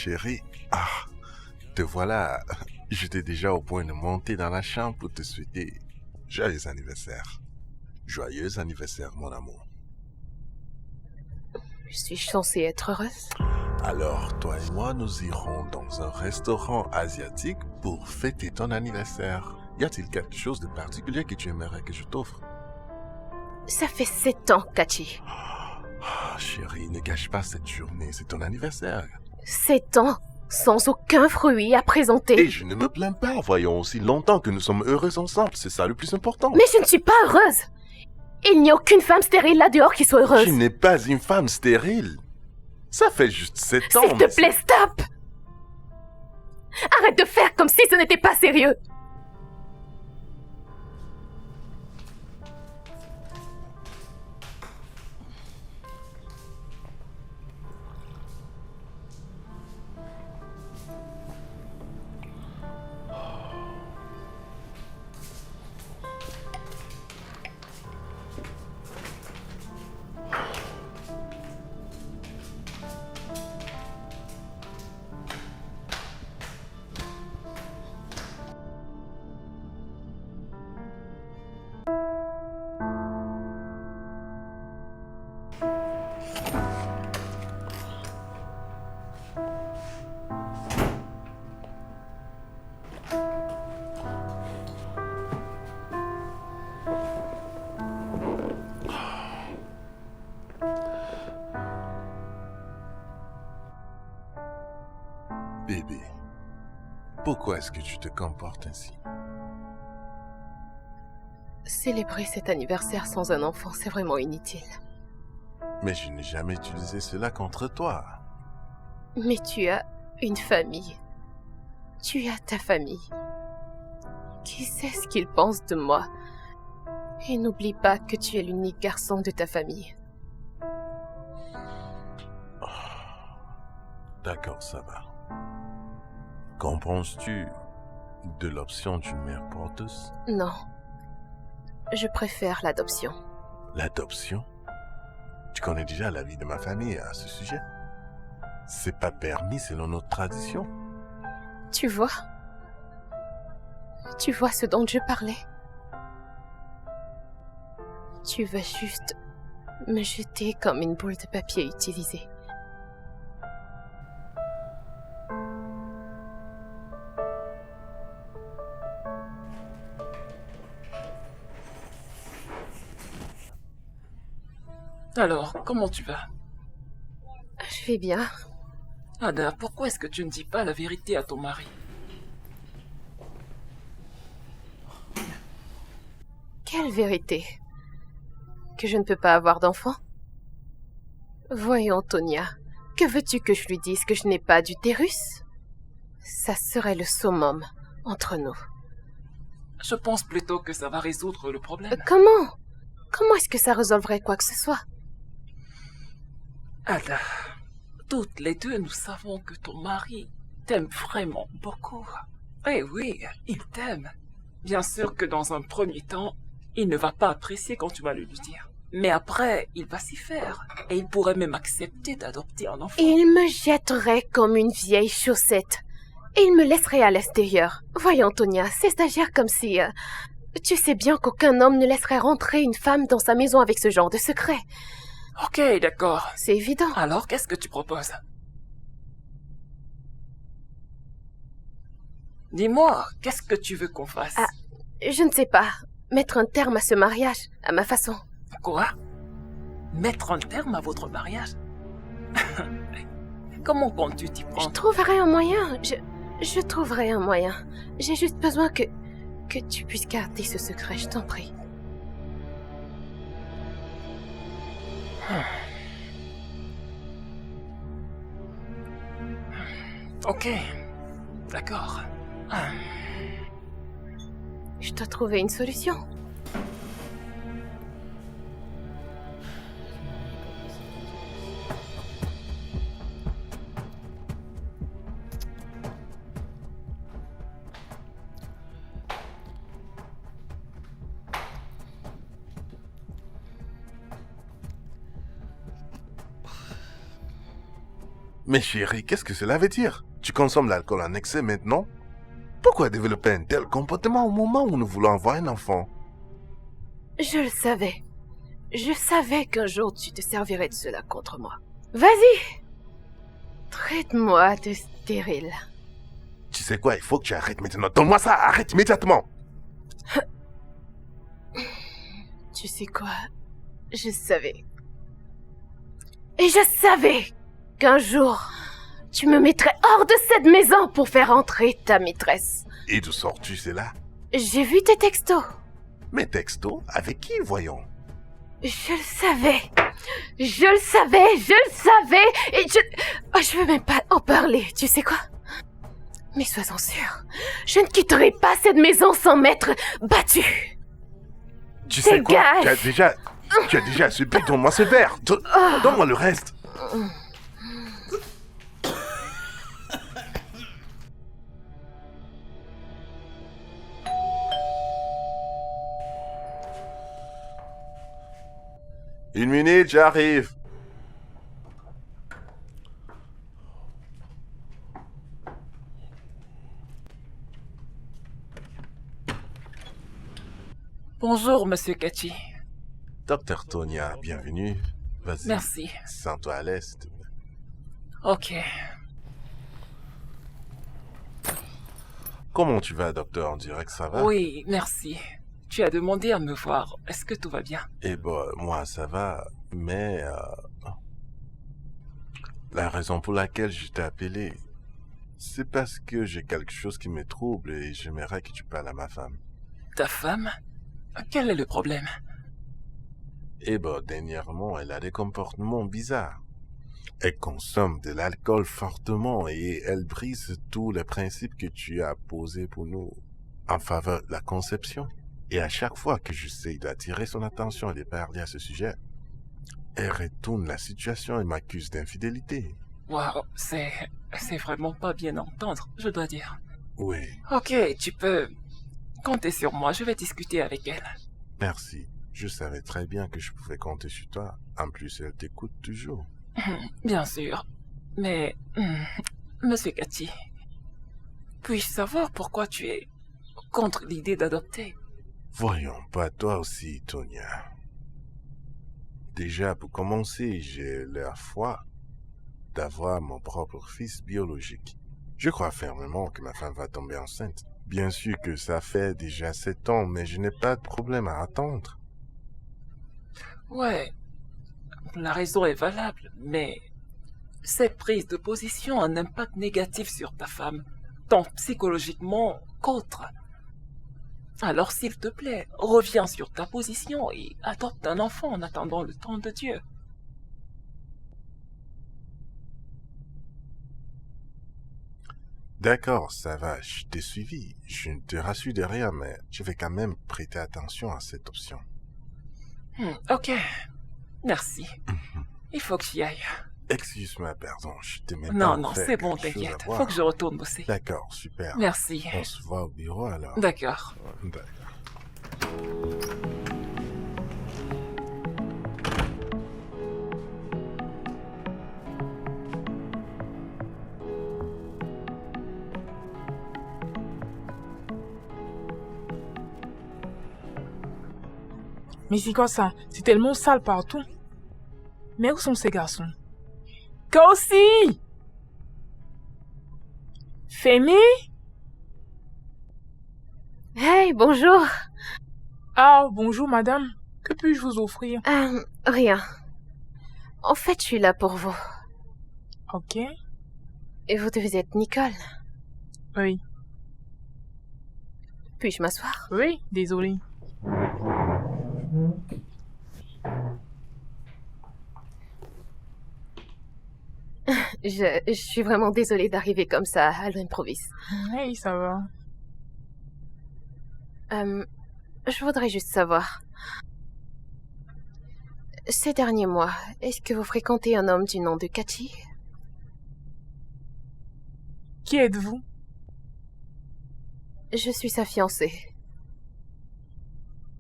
Chérie, te voilà. J'étais déjà au point de monter dans la chambre pour te souhaiter joyeux anniversaire. Joyeux anniversaire, mon amour. Suis-je censée être heureuse? Alors, toi et moi, nous irons dans un restaurant asiatique pour fêter ton anniversaire. Y a-t-il quelque chose de particulier que tu aimerais que je t'offre? Ça fait 7 ans, Kachi. Chérie, ne gâche pas cette journée, c'est ton anniversaire. 7 ans, sans aucun fruit à présenter. Et je ne me plains pas, voyons, aussi longtemps que nous sommes heureux ensemble, c'est ça le plus important. Mais je ne suis pas heureuse. Il n'y a aucune femme stérile là dehors qui soit heureuse. Tu n'es pas une femme stérile. Ça fait juste 7 ans. S'il te plaît, stop! Arrête de faire comme si ce n'était pas sérieux. Bébé, pourquoi est-ce que tu te comportes ainsi? Célébrer cet anniversaire sans un enfant, c'est vraiment inutile. Mais je n'ai jamais utilisé cela contre toi. Mais tu as une famille. Tu as ta famille. Qui sait ce qu'ils pensent de moi? Et n'oublie pas que tu es l'unique garçon de ta famille. D'accord, ça va. Qu'en penses-tu de l'option d'une mère porteuse? Non. Je préfère l'adoption. L'adoption? Tu connais déjà l'avis de ma famille à ce sujet. C'est pas permis selon notre tradition. Tu vois? Tu vois ce dont je parlais? Tu vas juste me jeter comme une boule de papier utilisée. Alors, comment tu vas? Je vais bien. Ada, pourquoi est-ce que tu ne dis pas la vérité à ton mari? Quelle vérité? Que je ne peux pas avoir d'enfant? Voyons, Tonia, que veux-tu que je lui dise? Que je n'ai pas d'utérus? Ça serait le summum entre nous. Je pense plutôt que ça va résoudre le problème. Comment? Comment est-ce que ça résolverait quoi que ce soit? Ada, toutes les deux, nous savons que ton mari t'aime vraiment beaucoup. Eh oui, il t'aime. Bien sûr que dans un premier temps, il ne va pas apprécier quand tu vas le lui dire. Mais après, il va s'y faire. Et il pourrait même accepter d'adopter un enfant. Il me jetterait comme une vieille chaussette. Et il me laisserait à l'extérieur. Voyons, Tonia, c'est-à-dire comme si... tu sais bien qu'aucun homme ne laisserait rentrer une femme dans sa maison avec ce genre de secret. Ok, d'accord. C'est évident. Alors, qu'est-ce que tu proposes? Dis-moi, qu'est-ce que tu veux qu'on fasse? Je ne sais pas. Mettre un terme à ce mariage, à ma façon. Quoi? Mettre un terme à votre mariage? Comment comptes-tu t'y Je prendre? trouverai un moyen. Je trouverai un moyen. J'ai juste besoin que tu puisses garder ce secret, je t'en prie. Ok, d'accord. Je dois trouver une solution. Mais chérie, qu'est-ce que cela veut dire? Tu consommes l'alcool en excès maintenant? Pourquoi développer un tel comportement au moment où nous voulons avoir un enfant? Je le savais. Je savais qu'un jour tu te servirais de cela contre moi. Vas-y! Traite-moi de stérile. Tu sais quoi, il faut que tu arrêtes maintenant. Donne-moi ça, arrête immédiatement. Tu sais quoi? Je savais. Et je savais qu'un jour, tu me mettrais hors de cette maison pour faire entrer ta maîtresse. Et d'où sors-tu cela? J'ai vu tes textos. Mes textos? Avec qui, voyons? Je le savais. Je le savais. Je le savais. Et je veux même pas en parler. Tu sais quoi? Mais sois-en sûr. Je ne quitterai pas cette maison sans m'être battue. Tu sais quoi? Dégage. Tu as déjà subi. Donne-moi ce verre. Donne-moi le reste. Une minute, j'arrive. Bonjour, Monsieur Kachi. Docteur Tonia, bienvenue. Vas-y. Merci. Sens-toi à l'aise, s'il te plaît. Ok. Comment tu vas, docteur? On dirait que ça va? Oui, merci. Tu as demandé à me voir. Est-ce que tout va bien? Eh ben, moi, ça va, mais... la raison pour laquelle je t'ai appelé, c'est parce que j'ai quelque chose qui me trouble et j'aimerais que tu parles à ma femme. Ta femme? Quel est le problème? Eh ben, dernièrement, elle a des comportements bizarres. Elle consomme de l'alcool fortement et elle brise tous les principes que tu as posés pour nous en faveur de la conception. Et à chaque fois que j'essaie d'attirer son attention et de parler à ce sujet, elle retourne la situation et m'accuse d'infidélité. Waouh, c'est vraiment pas bien à entendre, je dois dire. Oui, Ok, tu peux compter sur moi, je vais discuter avec elle. merci. Je savais très bien que je pouvais compter sur toi. En plus, elle t'écoute toujours. Bien sûr, mais... Monsieur Kachi, puis-je savoir pourquoi tu es contre l'idée d'adopter? Voyons, pas toi aussi, Tonia. Déjà, pour commencer, j'ai la foi d'avoir mon propre fils biologique. Je crois fermement que ma femme va tomber enceinte. Bien sûr que ça fait déjà 7 ans, mais je n'ai pas de problème à attendre. Ouais, la raison est valable, mais cette prise de position a un impact négatif sur ta femme, tant psychologiquement qu'autre. Alors s'il te plaît, reviens sur ta position et adopte un enfant en attendant le temps de Dieu. D'accord, ça va, je t'ai suivi. Je ne te rassure de rien, mais je vais quand même prêter attention à cette option. Ok, merci. Il faut que j'y aille. Excuse-moi, pardon, je t'ai même pas Non, non, offert c'est bon, quelque chose à t'inquiète. boire. Faut que je retourne bosser. D'accord, super. Merci. On se voit au bureau alors. D'accord. D'accord. Mais c'est quoi ça? C'est tellement sale partout. Mais où sont ces garçons? Kossi! Femi? Hey, bonjour. Ah, bonjour madame. Que puis-je vous offrir? Rien. En fait, je suis là pour vous. Ok. Et vous devez être Nicole. Oui. Puis-je m'asseoir? Oui, désolé. Je suis vraiment désolée d'arriver comme ça à l'improviste. Oui, ça va. Je voudrais juste savoir. Ces derniers mois, est-ce que vous fréquentez un homme du nom de Kachi? Qui êtes-vous? Je suis sa fiancée.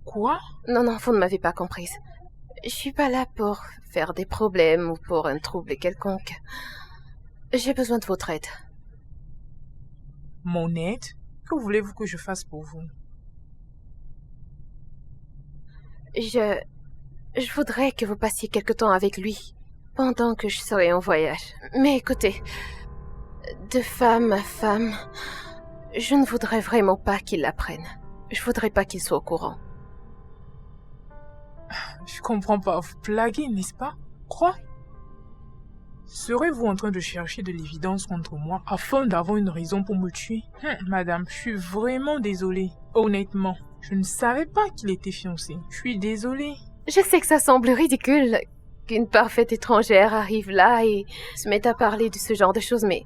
Quoi? Non, vous ne m'avez pas comprise. Je suis pas là pour faire des problèmes ou pour un trouble quelconque. J'ai besoin de votre aide. Mon aide? Que voulez-vous que je fasse pour vous? Je voudrais que vous passiez quelque temps avec lui, pendant que je serai en voyage. Mais écoutez, de femme à femme, je ne voudrais vraiment pas qu'il l'apprenne. Je voudrais pas qu'il soit au courant. Je comprends pas, vous blaguez, n'est-ce pas? Quoi? Serez-vous en train de chercher de l'évidence contre moi afin d'avoir une raison pour me tuer? Madame, je suis vraiment désolée. Honnêtement, je ne savais pas qu'il était fiancé. Je suis désolée. Je sais que ça semble ridicule qu'une parfaite étrangère arrive là et se mette à parler de ce genre de choses, mais...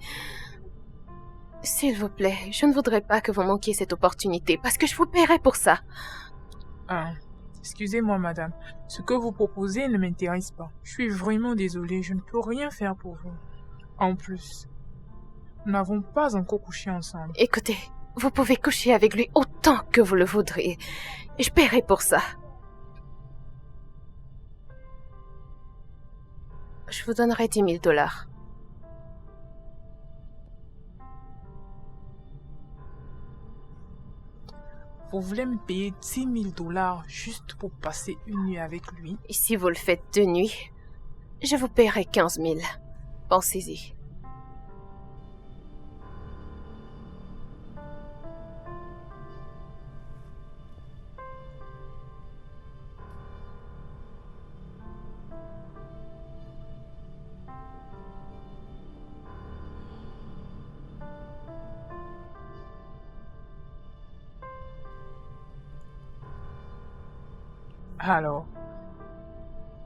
S'il vous plaît, je ne voudrais pas que vous manquiez cette opportunité, parce que je vous paierai pour ça. Excusez-moi, madame. Ce que vous proposez ne m'intéresse pas. Je suis vraiment désolée, je ne peux rien faire pour vous. En plus, nous n'avons pas encore couché ensemble. Écoutez, vous pouvez coucher avec lui autant que vous le voudriez. Je paierai pour ça. Je vous donnerai 10 000 $. Vous voulez me payer 10 000 $ juste pour passer une nuit avec lui? Et si vous le faites de nuit, je vous paierai 15 000. Pensez-y. Alors,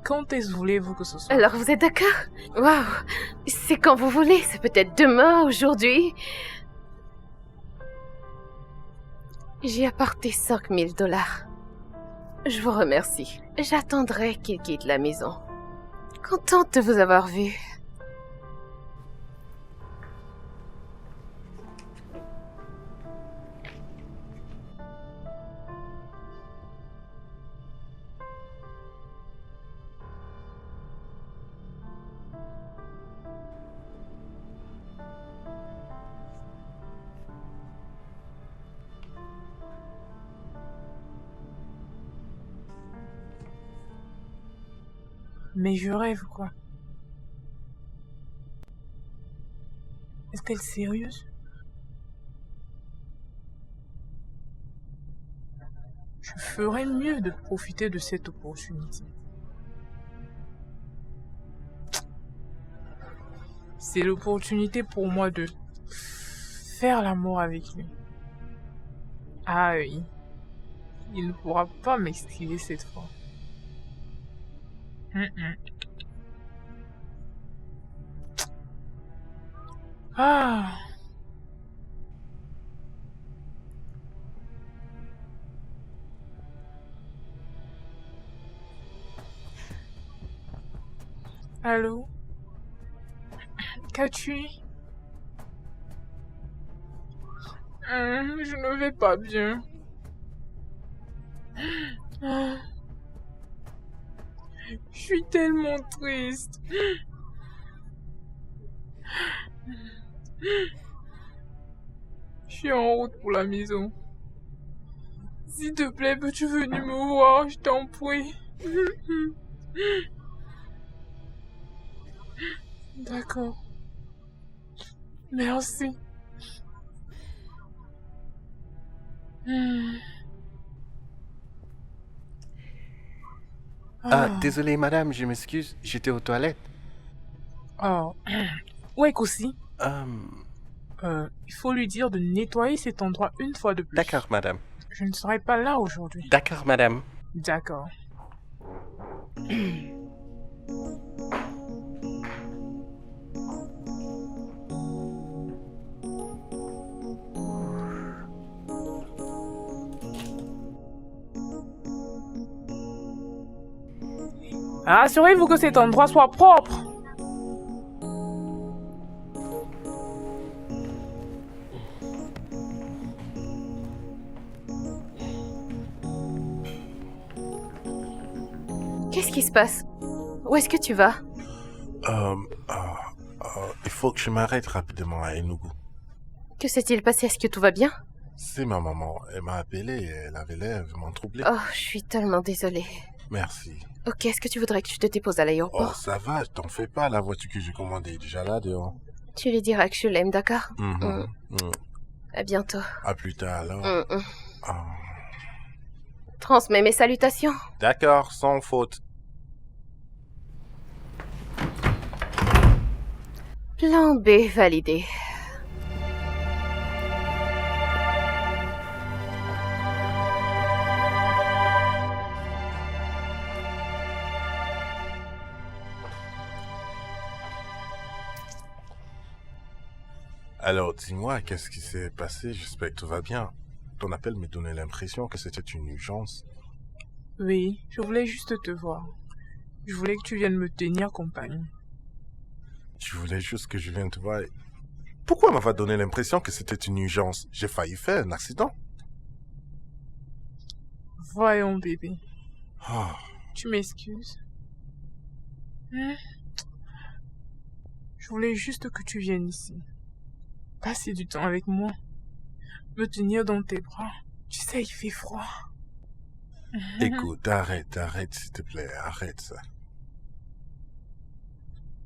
quand est-ce voulez-vous que ce soit? Alors vous êtes d'accord? Waouh! C'est quand vous voulez, c'est peut-être demain, aujourd'hui. J'ai apporté 5 000 $. Je vous remercie. J'attendrai qu'il quitte la maison. Contente de vous avoir vu. Mais je rêve, quoi. Est-elle sérieuse? Je ferais mieux de profiter de cette opportunité. C'est l'opportunité pour moi de faire l'amour avec lui. Ah oui. Il ne pourra pas m'esquiver cette fois. Ah. Allô? Qu'as-tu? Je ne vais pas bien. Je suis tellement triste. Je suis en route pour la maison. S'il te plaît, peux-tu venir me voir, je t'en prie. D'accord. Merci. Désolé, madame, je m'excuse, j'étais aux toilettes. Oh. Ouais, Kosi. Euh, Il faut lui dire de nettoyer cet endroit une fois de plus. D'accord, madame. Je ne serai pas là aujourd'hui. D'accord, madame. D'accord. Assurez-vous que cet endroit soit propre. Qu'est-ce qui se passe? Où est-ce que tu vas? Il faut que je m'arrête rapidement à Enugu. Que s'est-il passé? Est-ce que tout va bien? C'est ma maman. Elle m'a appelé et elle avait l'air vraiment troublée. Oh, je suis tellement désolée. Merci. Ok, est-ce que tu voudrais que je te dépose à Oh, l'aéroport? ça va, t'en fais pas, la voiture que j'ai commandée est déjà là dehors. Tu lui diras que je l'aime, d'accord? À bientôt. À plus tard alors. Ah. Transmets mes salutations. D'accord, sans faute. Plan B validé. Alors, dis-moi, qu'est-ce qui s'est passé? J'espère que tout va bien. Ton appel me donnait l'impression que c'était une urgence. Oui, je voulais juste te voir. Je voulais que tu viennes me tenir compagnie. Tu voulais juste que je vienne te voir. Pourquoi m'avoir donné l'impression que c'était une urgence? J'ai failli faire un accident. Voyons, bébé. Oh. Tu m'excuses? Je voulais juste que tu viennes ici. Passer du temps avec moi. Me tenir dans tes bras. Tu sais, il fait froid. Écoute, arrête, s'il te plaît, arrête ça.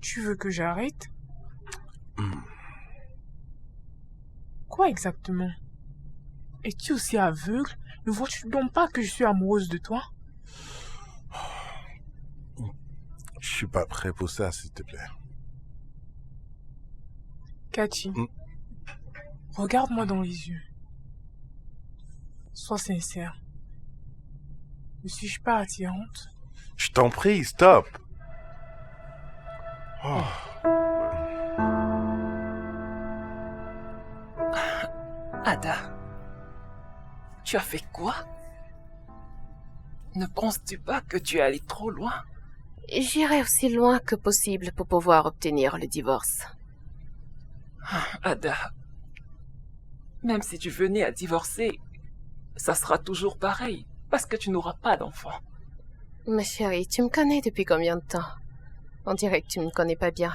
Tu veux que j'arrête? Quoi exactement? Es-tu aussi aveugle? Ne vois-tu donc pas que je suis amoureuse de toi? Je suis pas prêt pour ça, s'il te plaît. Cathy, regarde-moi dans les yeux. Sois sincère. Ne suis-je pas attirante? Je t'en prie, stop. Oh. Ada, tu as fait quoi? Ne penses-tu pas que tu es allé trop loin? J'irai aussi loin que possible pour pouvoir obtenir le divorce. Ada, même si tu venais à divorcer, ça sera toujours pareil, parce que tu n'auras pas d'enfant. Ma chérie, tu me connais depuis combien de temps? On dirait que tu ne me connais pas bien.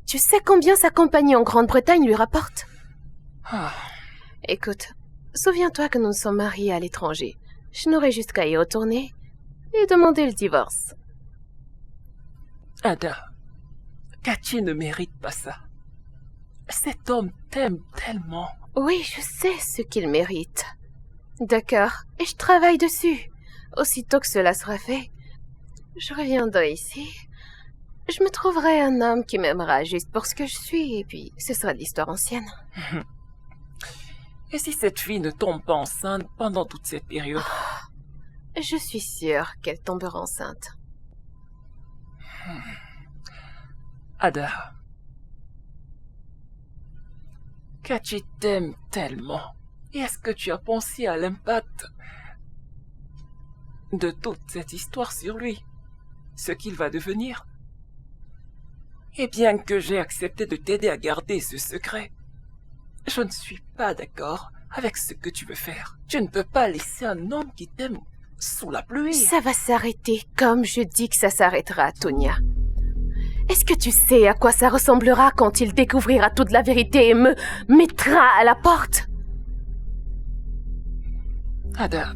Tu sais combien sa compagnie en Grande-Bretagne lui rapporte? Écoute, souviens-toi que nous nous sommes mariés à l'étranger. Je n'aurais juste qu'à y retourner et demander le divorce. Ada, Cathy ne mérite pas ça. Cet homme t'aime tellement. Oui, je sais ce qu'il mérite. D'accord, et je travaille dessus. Aussitôt que cela sera fait, je reviendrai ici. Je me trouverai un homme qui m'aimera juste pour ce que je suis, et puis ce sera de l'histoire ancienne. Et si cette fille ne tombe pas enceinte pendant toute cette période? Je suis sûre qu'elle tombera enceinte. Ada, Cathy t'aime tellement. Et est-ce que tu as pensé à l'impact de toute cette histoire sur lui? Ce qu'il va devenir? Et bien que j'ai accepté de t'aider à garder ce secret, je ne suis pas d'accord avec ce que tu veux faire. Tu ne peux pas laisser un homme qui t'aime sous la pluie. Ça va s'arrêter comme je dis que ça s'arrêtera, Tonia. Est-ce que tu sais à quoi ça ressemblera quand il découvrira toute la vérité et me mettra à la porte? Ada,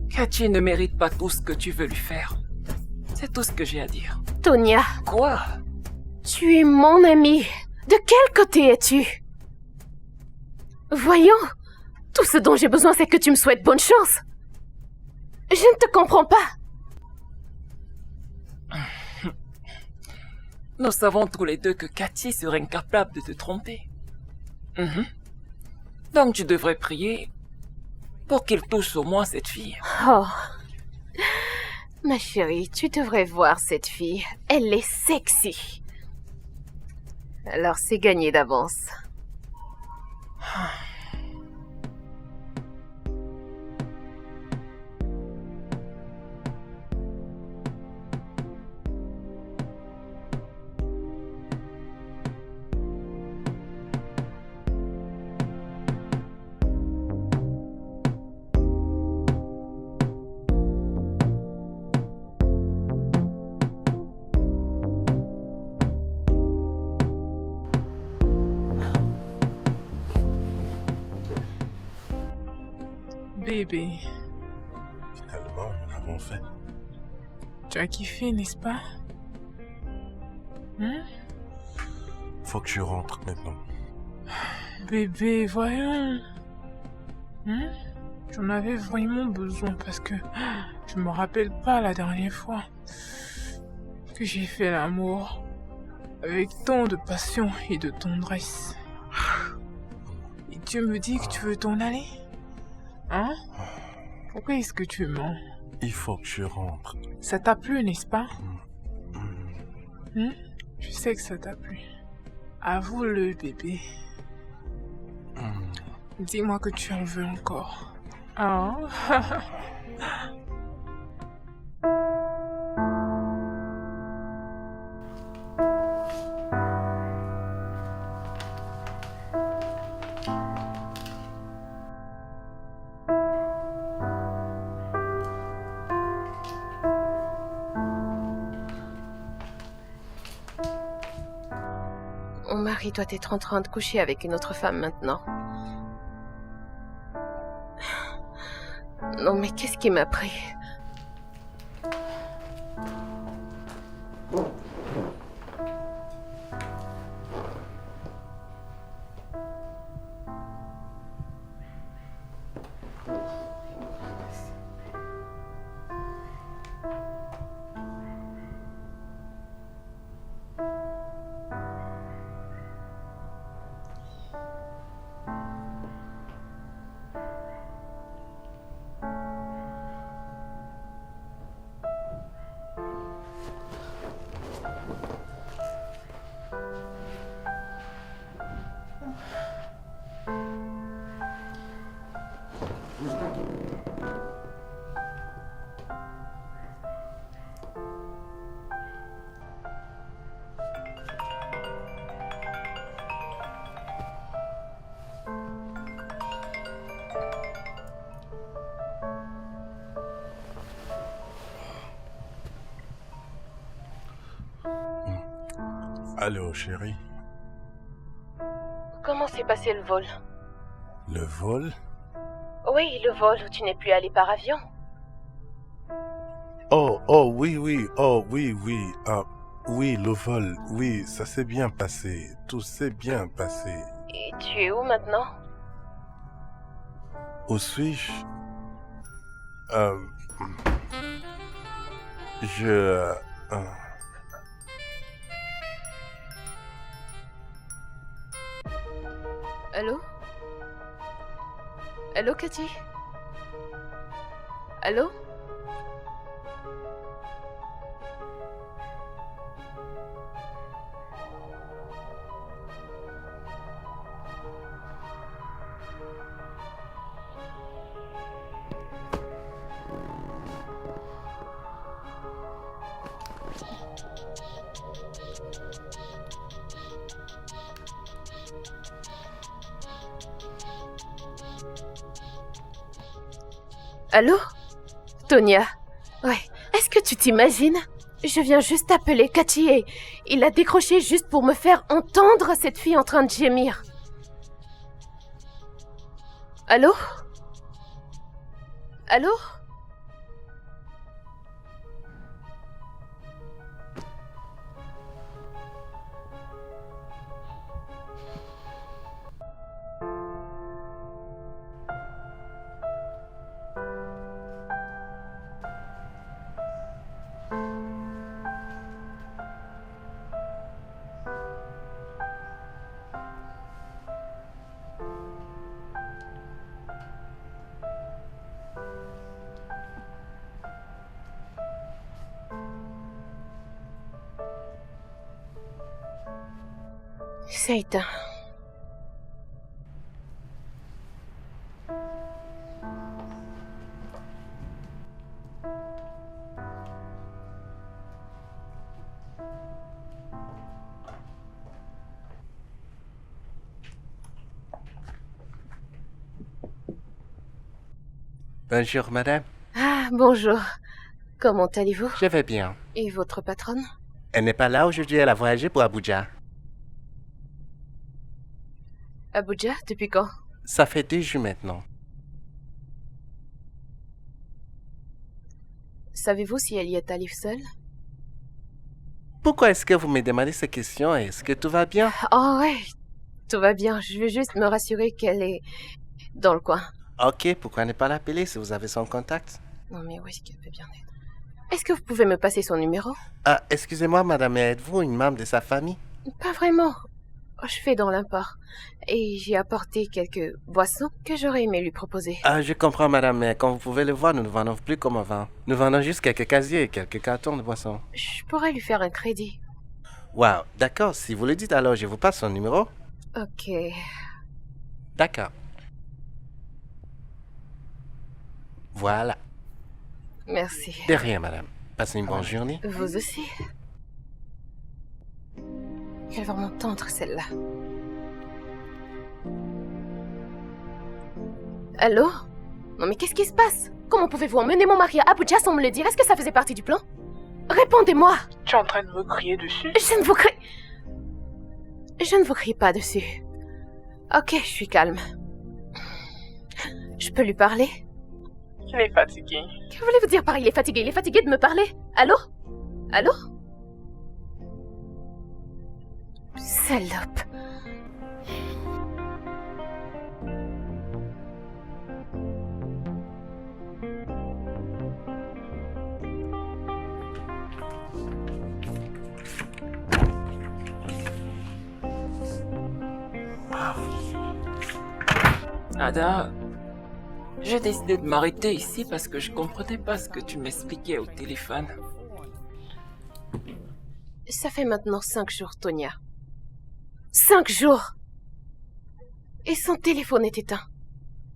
Cathy ne mérite pas tout ce que tu veux lui faire. C'est tout ce que j'ai à dire. Tonia, Quoi? tu es mon amie. De quel côté es-tu? Voyons, tout ce dont j'ai besoin, c'est que tu me souhaites bonne chance. Je ne te comprends pas. Nous savons tous les deux que Cathy serait incapable de te tromper. Donc tu devrais prier pour qu'il touche au moins cette fille. Oh, ma chérie, tu devrais voir cette fille. Elle est sexy. Alors c'est gagné d'avance. bébé. Finalement, nous l'avons fait. Tu as kiffé, n'est-ce pas? Faut que tu rentres maintenant. Bébé, voyons. J'en avais vraiment besoin parce que je me rappelle pas la dernière fois que j'ai fait l'amour avec tant de passion et de tendresse. Et tu me dis que tu veux t'en aller? Hein? Pourquoi est-ce que tu mens? Il faut que tu rentres. Ça t'a plu, n'est-ce pas? Je sais que ça t'a plu. Avoue-le, bébé. Dis-moi que tu en veux encore. Ah. Mon mari doit être en train de coucher avec une autre femme maintenant. Non, mais qu'est-ce qui m'a pris? Allô, chérie. Comment s'est passé le vol? Le vol? Oui, le vol où tu n'es plus allé par avion. Oh, oui. Oui, le vol. Oui, ça s'est bien passé. Tout s'est bien passé. Et tu es où maintenant? Où suis-je? Allô? Allô, Cathy? Allô? Allô? Tonia? Ouais, est-ce que tu t'imagines? Je viens juste appeler Cathy et il a décroché juste pour me faire entendre cette fille en train de gémir. Allô? Allô? C'est éteint. Bonjour, madame. Ah, bonjour. Comment allez-vous? Je vais bien. Et votre patronne? Elle n'est pas là aujourd'hui, elle a voyagé pour Abuja. Abuja, depuis quand? Ça fait 2 jours maintenant. Savez-vous si elle y est allée seule? Pourquoi est-ce que vous me demandez ces questions? Est-ce que tout va bien? Oh ouais, tout va bien. Je veux juste me rassurer qu'elle est dans le coin. Ok, pourquoi ne pas l'appeler si vous avez son contact? Non mais où est-ce qu'elle peut bien être? Est-ce que vous pouvez me passer son numéro? Ah, excusez-moi, madame, mais êtes-vous une membre de sa famille? Pas vraiment. Je fais dans l'import. Et j'ai apporté quelques boissons que j'aurais aimé lui proposer. Ah, je comprends, madame, mais comme vous pouvez le voir, nous ne vendons plus comme avant. Nous vendons juste quelques casiers et quelques cartons de boissons. Je pourrais lui faire un crédit. Wow, d'accord, si vous le dites alors, je vous passe son numéro. Ok. D'accord. Voilà. Merci. De rien, madame. Passez une bonne journée. Vous aussi. Elle va m'entendre, celle-là. Allô? Non mais qu'est-ce qui se passe? Comment pouvez-vous emmener mon mari à Abuja sans me le dire? Est-ce que ça faisait partie du plan? Répondez-moi! Tu es en train de me crier dessus? Je ne vous crie... Je ne vous crie pas dessus. Ok, je suis calme. Je peux lui parler? Il est fatigué. Que voulez-vous dire par il est fatigué? Il est fatigué de me parler? Allô? Allô? Salope. Ada, j'ai décidé de m'arrêter ici parce que je comprenais pas ce que tu m'expliquais au téléphone. Ça fait maintenant 5 jours, Tonia. 5 jours! Et son téléphone est éteint.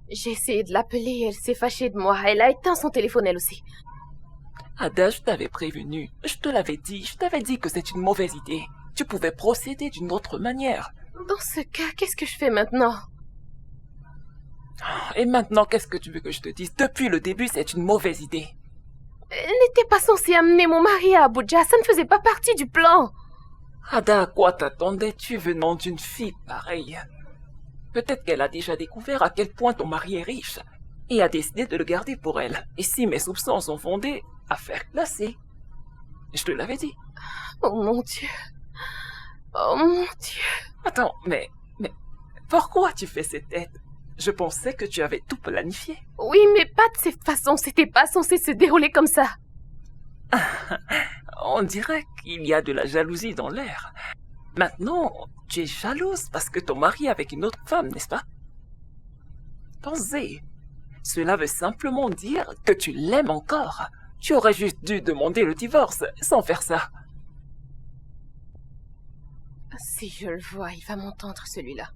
J'ai essayé de l'appeler, elle s'est fâchée de moi. Elle a éteint son téléphone, elle aussi. Ada, je t'avais prévenu. Je te l'avais dit. Je t'avais dit que c'est une mauvaise idée. Tu pouvais procéder d'une autre manière. Dans ce cas, qu'est-ce que je fais maintenant? Et maintenant, qu'est-ce que tu veux que je te dise? Depuis le début, c'est une mauvaise idée. Elle n'était pas censée amener mon mari à Abuja. Ça ne faisait pas partie du plan. Ada, à quoi t'attendais-tu venant d'une fille pareille? Peut-être qu'elle a déjà découvert à quel point ton mari est riche et a décidé de le garder pour elle. Et si mes soupçons sont fondés, affaire classée. Je te l'avais dit. Oh mon Dieu. Oh mon Dieu. Attends, mais pourquoi tu fais cette tête? Je pensais que tu avais tout planifié. Oui, mais pas de cette façon. C'était pas censé se dérouler comme ça. On dirait qu'il y a de la jalousie dans l'air. Maintenant, tu es jalouse parce que ton mari est avec une autre femme, n'est-ce pas? Pensez. Cela veut simplement dire que tu l'aimes encore. Tu aurais juste dû demander le divorce sans faire ça. Si je le vois, il va m'entendre celui-là.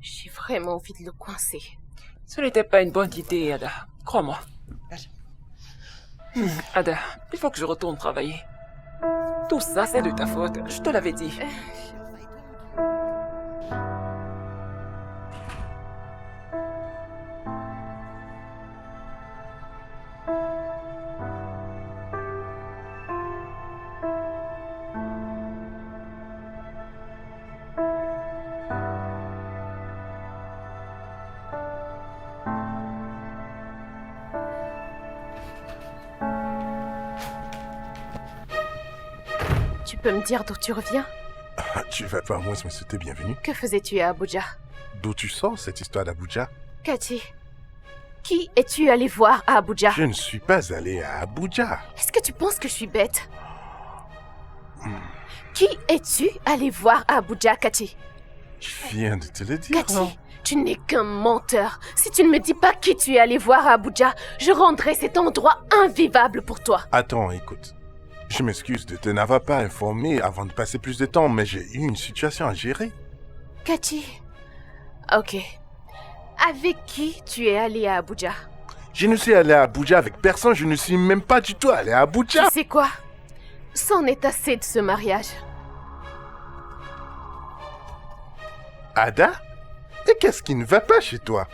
J'ai vraiment envie de le coincer. Ce n'était pas une bonne idée, Ada. Crois-moi. Ada, il faut que je retourne travailler. Tout ça, c'est de ta faute. Je te l'avais dit. Tu peux me dire d'où tu reviens? Tu vas pas moins me souhaiter bienvenue. Que faisais-tu à Abuja? D'où tu sors cette histoire d'Abuja? Cathy, qui es-tu allé voir à Abuja? Je ne suis pas allé à Abuja. Est-ce que tu penses que je suis bête? Qui es-tu allé voir à Abuja, Cathy? Je viens de te le dire. Cathy, tu n'es qu'un menteur. Si tu ne me dis pas qui tu es allé voir à Abuja, je rendrai cet endroit invivable pour toi. Attends, écoute. Je m'excuse de te n'avoir pas informé avant de passer plus de temps, mais j'ai eu une situation à gérer. Cathy, ok. Avec qui tu es allé à Abuja? Je ne suis allé à Abuja avec personne, je ne suis même pas du tout allé à Abuja. Tu sais quoi? C'en est assez de ce mariage. Ada? Et qu'est-ce qui ne va pas chez toi?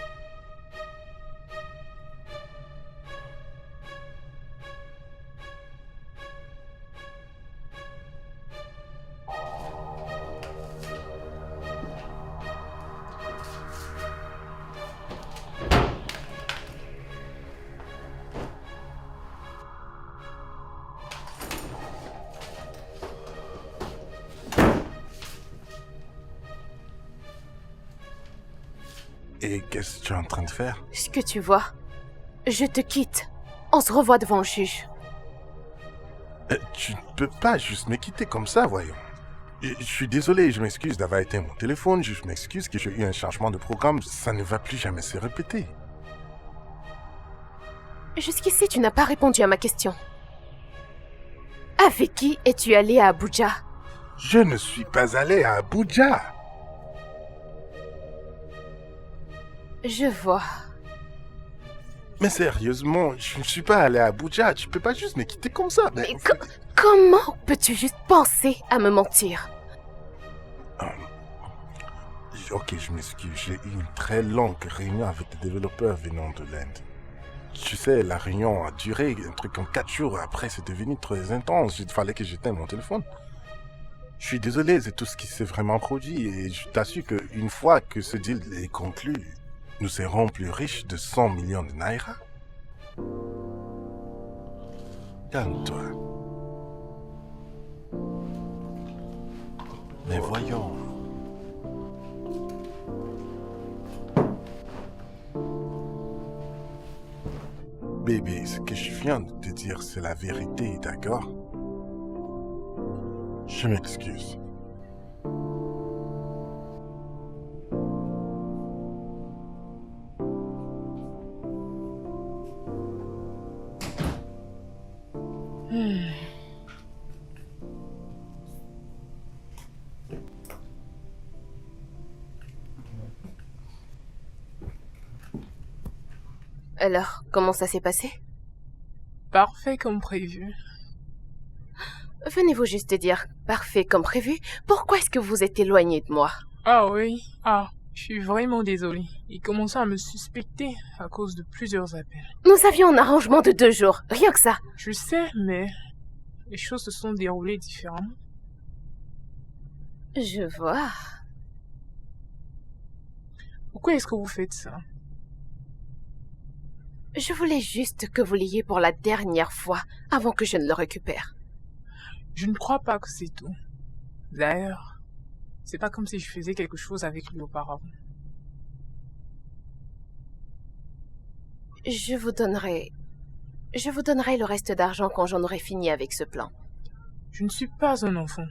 Et qu'est-ce que tu es en train de faire? Ce que tu vois, je te quitte. On se revoit devant le juge. Tu ne peux pas juste me quitter comme ça, voyons. Je suis désolé, je m'excuse d'avoir éteint mon téléphone, je m'excuse que j'ai eu un changement de programme, ça ne va plus jamais se répéter. Jusqu'ici, tu n'as pas répondu à ma question. Avec qui es-tu allé à Abuja? Je ne suis pas allé à Abuja. Je vois. Mais sérieusement, je ne suis pas allé à Abuja, tu peux pas juste me quitter comme ça. Mais comment peux-tu juste penser à me mentir? Ok, je m'excuse, j'ai eu une très longue réunion avec des développeurs venant de l'Inde. Tu sais, la réunion a duré un truc comme 4 jours, après c'est devenu très intense, il fallait que j'éteigne mon téléphone. Je suis désolé, c'est tout ce qui s'est vraiment produit et je t'assure qu'une fois que ce deal est conclu, nous serons plus riches de 100 millions de naira. Calme-toi. Mais voyons. Bébé, ce que je viens de te dire, c'est la vérité, d'accord? Je m'excuse. Alors, comment ça s'est passé? Parfait comme prévu. Venez-vous juste dire, parfait comme prévu, pourquoi est-ce que vous êtes éloigné de moi? Ah oui, je suis vraiment désolée. Il commençait à me suspecter à cause de plusieurs appels. Nous avions un arrangement de 2 jours, rien que ça. Je sais, mais les choses se sont déroulées différemment. Je vois. Pourquoi est-ce que vous faites ça? Je voulais juste que vous l'ayez pour la dernière fois avant que je ne le récupère. Je ne crois pas que c'est tout. D'ailleurs, c'est pas comme si je faisais quelque chose avec lui auparavant. Je vous donnerai le reste d'argent quand j'en aurai fini avec ce plan. Je ne suis pas un enfant.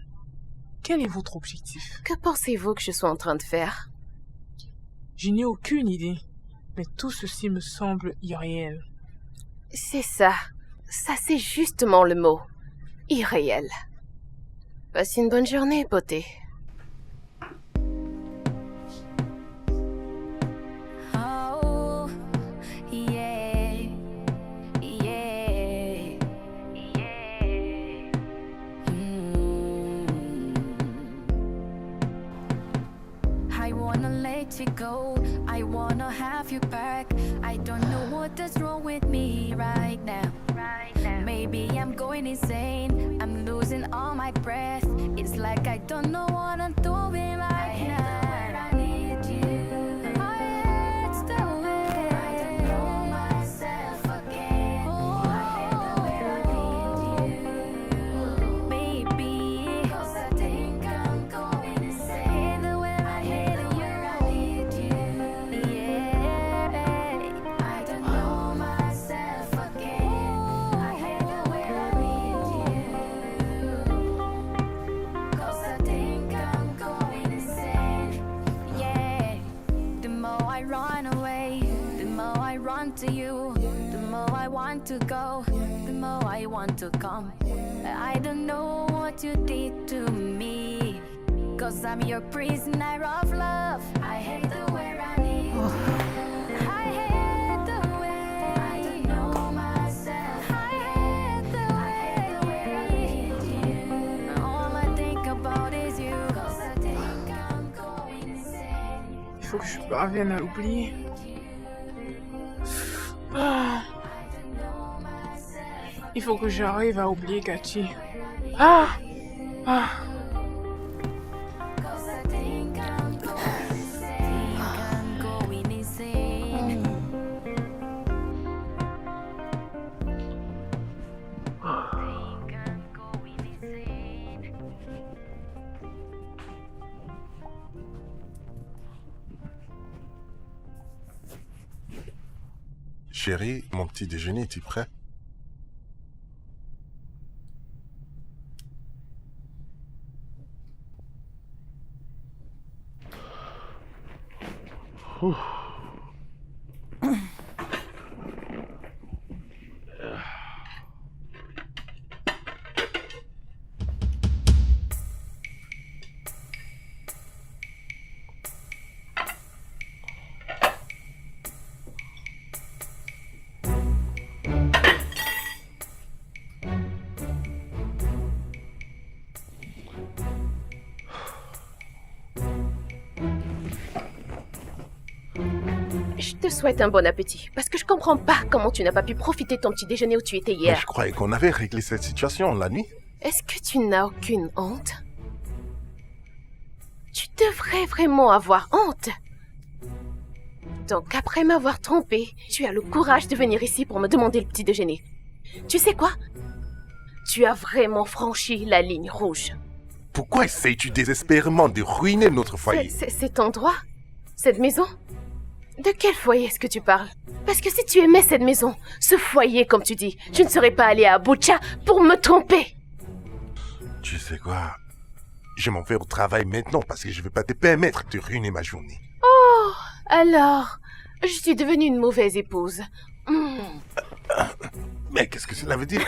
Quel est votre objectif? Que pensez-vous que je sois en train de faire? Je n'ai aucune idée, mais tout ceci me semble irréel. C'est ça. Ça, c'est justement le mot. Irréel. Passe une bonne journée, beauté. Oh, yeah, yeah, yeah. I wanna let you go. I wanna have you back. I don't know what is wrong with me right now. Maybe I'm going insane. I'm losing all my breath. It's like I don't know what I'm doing right now. I need you. It's the way I don't know myself again. I need you, baby. 'Cause I think I'm going insane. The way I need you, yeah. I don't know myself again. I hate the way I need you. 'Cause I think I'm going insane. Yeah. The more I run away, the more I run to you. The more I want to go, the more I want to come. I don't know what you did to me. 'Cause I'm your prisoner of love. I hate the way I need you. I hate the way I don't know myself. I hate the way I need you. All I think about is you. 'Cause I think I'm going insane. Il faut que je parvienne à l'oublier. Il faut que j'arrive à oublier Cathy. Ah! 'Cause I think I'm going insane. I'm going insane. Think I'm going insane. Chérie, mon petit déjeuner est-il prêt? Je te souhaite un bon appétit, parce que je comprends pas comment tu n'as pas pu profiter de ton petit déjeuner où tu étais Mais hier. je croyais qu'on avait réglé cette situation la nuit. Est-ce que tu n'as aucune honte? Tu devrais vraiment avoir honte. Donc après m'avoir trompé, tu as le courage de venir ici pour me demander le petit déjeuner. Tu sais quoi? Tu as vraiment franchi la ligne rouge. Pourquoi essayes-tu désespérément de ruiner notre foyer? Cet endroit? Cette maison? De quel foyer est-ce que tu parles? Parce que si tu aimais cette maison, ce foyer comme tu dis, tu ne serais pas allé à Abuja pour me tromper. Tu sais quoi? Je m'en vais au travail maintenant parce que je ne vais pas te permettre de ruiner ma journée. Oh, alors, je suis devenue une mauvaise épouse. Mais qu'est-ce que cela veut dire?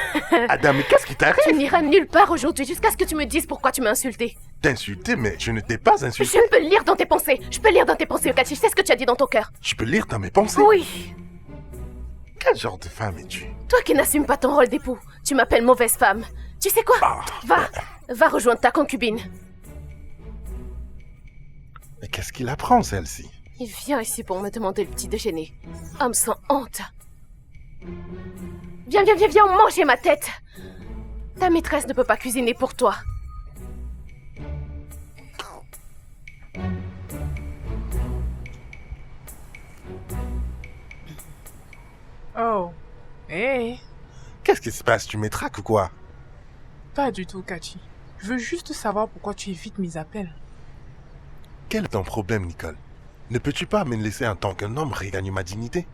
Adam, mais qu'est-ce qui Tu t'arrive? n'iras nulle part aujourd'hui jusqu'à ce que tu me dises pourquoi tu m'as insulté. T'insulter, mais je ne t'ai pas insulté. Je peux lire dans tes pensées. Je peux lire dans tes pensées, Okachi. Je sais ce que tu as dit dans ton cœur. Tu peux lire dans mes pensées. Oui. Quel genre de femme es-tu? Toi qui n'assumes pas ton rôle d'époux, tu m'appelles mauvaise femme. Tu sais quoi? Va rejoindre ta concubine. Mais qu'est-ce qu'il apprend, celle-ci? Il vient ici pour me demander le petit déjeuner. Homme sans honte. Viens, manger ma tête. Ta maîtresse ne peut pas cuisiner pour toi. Oh. Hé. Qu'est-ce qui se passe? Tu m'étraques ou quoi? Pas du tout, Kachi. Je veux juste savoir pourquoi tu évites mes appels. Quel est ton problème, Nicole? Ne peux-tu pas me laisser en tant qu'un homme regagner ma dignité?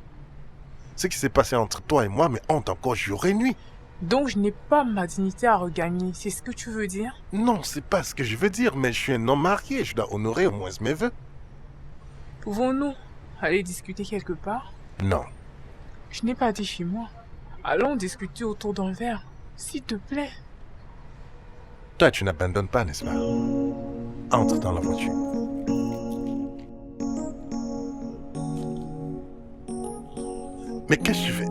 Ce qui s'est passé entre toi et moi me hante encore jour et nuit. Donc je n'ai pas ma dignité à regagner, c'est ce que tu veux dire? Non, c'est pas ce que je veux dire, mais je suis un homme marié, je dois honorer au moins mes vœux. Pouvons-nous aller discuter quelque part? Non. Je n'ai pas dit chez moi. Allons discuter autour d'un verre, s'il te plaît. Toi, tu n'abandonnes pas, n'est-ce pas? Entre dans la voiture. Mais qu'est-ce que tu fais?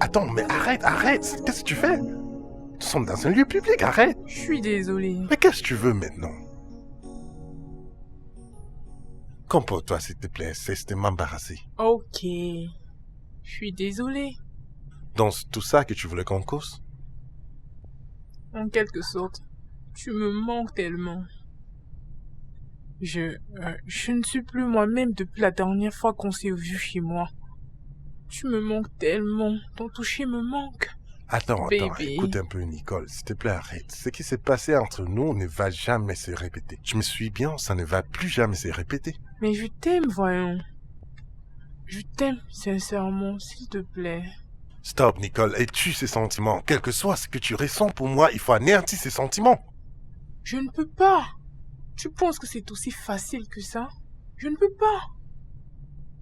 Attends, mais arrête. Qu'est-ce que tu fais? Nous sommes dans un lieu public, arrête. Je suis désolée. Mais qu'est-ce que tu veux maintenant? Comporte-toi, s'il te plaît, cesse de m'embarrasser. Ok. Je suis désolée. Donc, c'est tout ça que tu voulais qu'on cause? En quelque sorte, tu me manques tellement. Je ne suis plus moi-même depuis la dernière fois qu'on s'est vu chez moi. Tu me manques tellement. Ton toucher me manque. Attends, Baby. écoute un peu, Nicole. S'il te plaît, arrête. Ce qui s'est passé entre nous ne va jamais se répéter. Je me suis bien, ça ne va plus jamais se répéter. Mais je t'aime, voyons. Je t'aime sincèrement, s'il te plaît. Stop, Nicole, et tue ces sentiments. Quel que soit ce que tu ressens pour moi, il faut anéantir ces sentiments. Je ne peux pas. Tu penses que c'est aussi facile que ça? Je ne peux pas.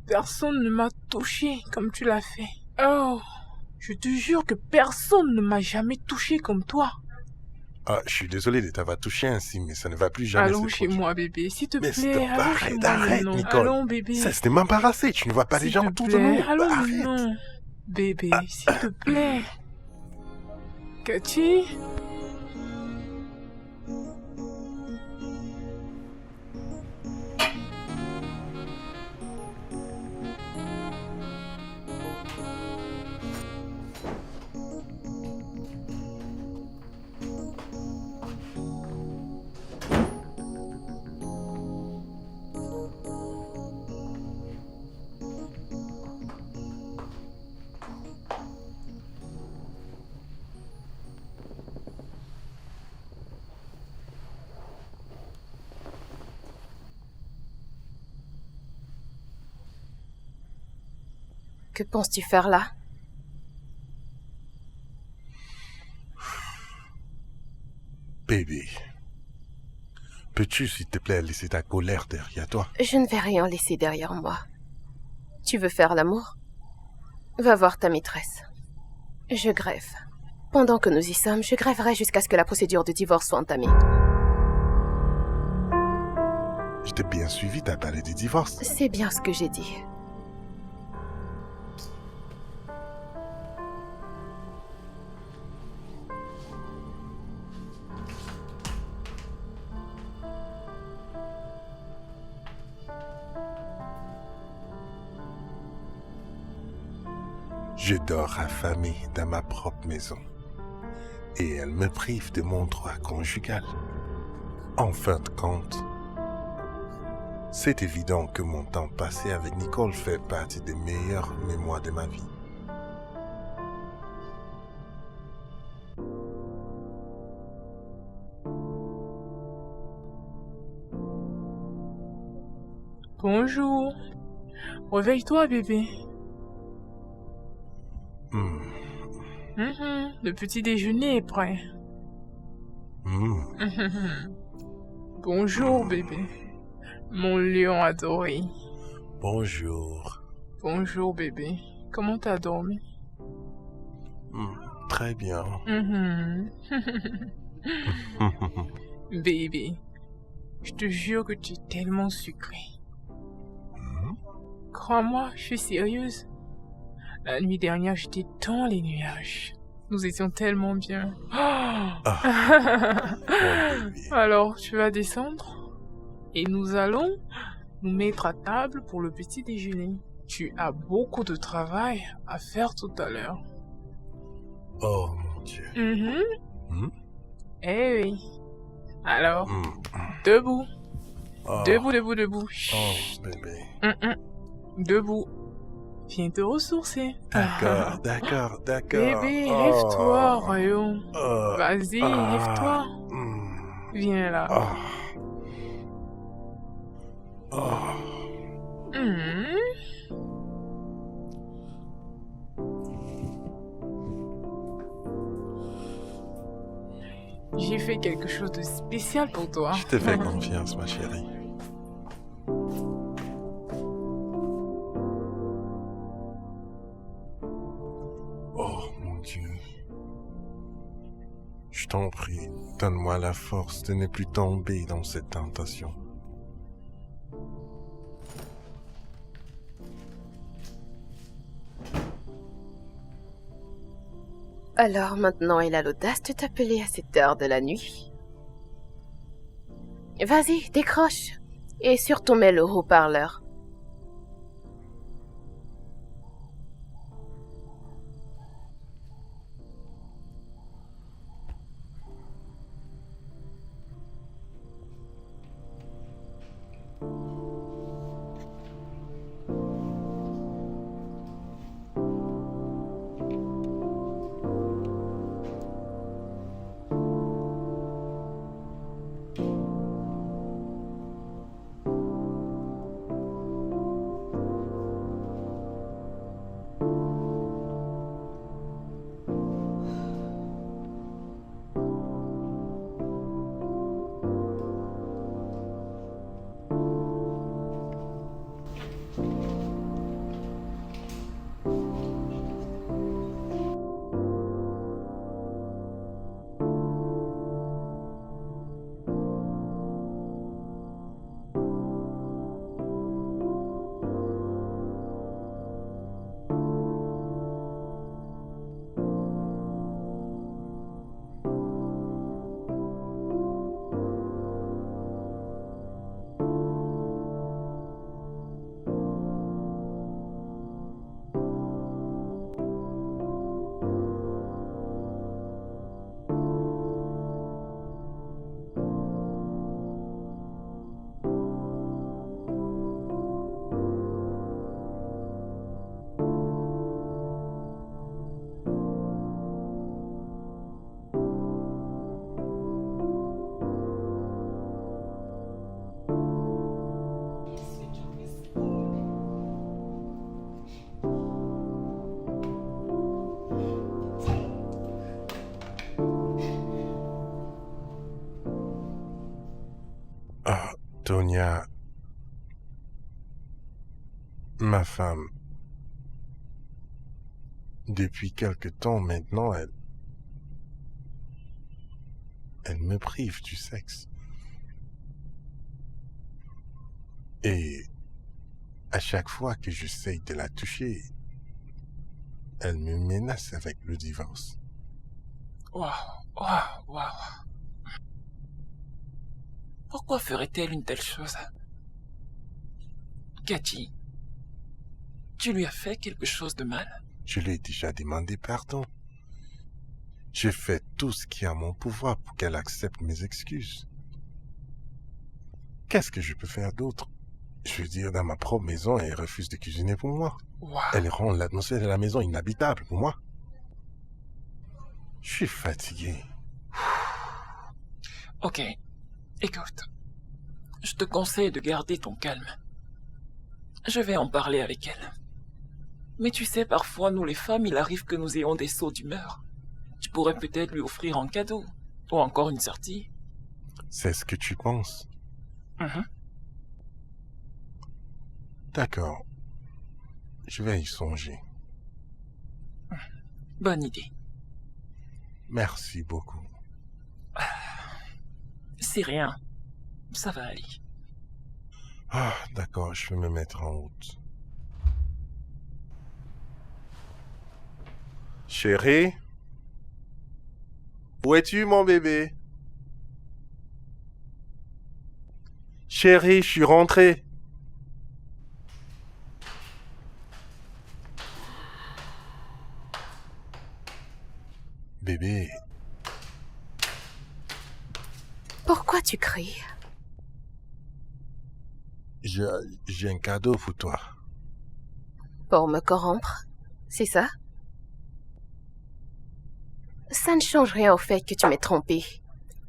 Personne ne m'a touché comme tu l'as fait. Oh, je te jure que personne ne m'a jamais touché comme toi. Ah, je suis désolé de t'avoir touché ainsi, mais ça ne va plus jamais Allons se chez produire. moi, bébé, s'il te Mais plaît. stop, Allons chez moi arrête, maintenant. Nicole. Allons, bébé. Cesse de m'embarrasser, tu ne vois pas les S'il gens te autour de plaît, nous. allons Arrête. maintenant. Bébé, s'il te plaît. Cathy? Que penses-tu faire là? Bébé, peux-tu, s'il te plaît, laisser ta colère derrière toi? Je ne vais rien laisser derrière moi. Tu veux faire l'amour? Va voir ta maîtresse. Je grève. Pendant que nous y sommes, je grèverai jusqu'à ce que la procédure de divorce soit entamée. Je t'ai bien suivi, t'as parlé du divorce. C'est bien ce que j'ai dit. Je dors affamé dans ma propre maison. Et elle me prive de mon droit conjugal. En fin de compte, c'est évident que mon temps passé avec Nicole fait partie des meilleures mémoires de ma vie. Bonjour. Réveille-toi, bébé. Le petit déjeuner est prêt. Bonjour, bébé. Mon lion adoré. Bonjour. Bonjour, bébé. Comment t'as dormi? Très bien. Bébé, je te jure que tu es tellement sucré. Crois-moi, je suis sérieuse. La nuit dernière, j'étais dans les nuages. Nous étions tellement bien. Alors, tu vas descendre et nous allons nous mettre à table pour le petit déjeuner. Tu as beaucoup de travail à faire tout à l'heure. Oh mon Dieu. Eh oui. Alors, debout. Debout, debout, debout. Oh bébé. Debout. Viens te ressourcer. D'accord, d'accord, d'accord. Bébé, lève-toi, Rayon. Vas-y, lève-toi. Viens là. J'ai fait quelque chose de spécial pour toi. Je te fais confiance, ma chérie. Oh mon Dieu. Je t'en prie, donne-moi la force de ne plus tomber dans cette tentation. Alors maintenant, il a l'audace de t'appeler à cette heure de la nuit. Vas-y, décroche. Et surtout mets le haut-parleur. Tonia, ma femme, depuis quelque temps maintenant, elle me prive du sexe. Et à chaque fois que j'essaye de la toucher, elle me menace avec le divorce. Waouh, waouh, waouh. Pourquoi ferait-elle une telle chose? Cathy, tu lui as fait quelque chose de mal? Je lui ai déjà demandé pardon. J'ai fait tout ce qui est à mon pouvoir pour qu'elle accepte mes excuses. Qu'est-ce que je peux faire d'autre? Je veux dire, dans ma propre maison, elle refuse de cuisiner pour moi. Waouh. Elle rend l'atmosphère de la maison inhabitable pour moi. Je suis fatigué. Ok, écoute, je te conseille de garder ton calme. Je vais en parler avec elle. Mais tu sais, parfois, nous les femmes, il arrive que nous ayons des sauts d'humeur. Tu pourrais peut-être lui offrir un cadeau, ou encore une sortie. C'est ce que tu penses? D'accord. Je vais y songer. Bonne idée. Merci beaucoup. C'est rien. Ça va aller. Ah, d'accord, je vais me mettre en route. Chérie? Où es-tu, mon bébé? Chérie, je suis rentré. Bébé, Pourquoi tu cries? j'ai un cadeau pour toi. Pour me corrompre? C'est ça? Ça ne change rien au fait que tu m'aies trompé.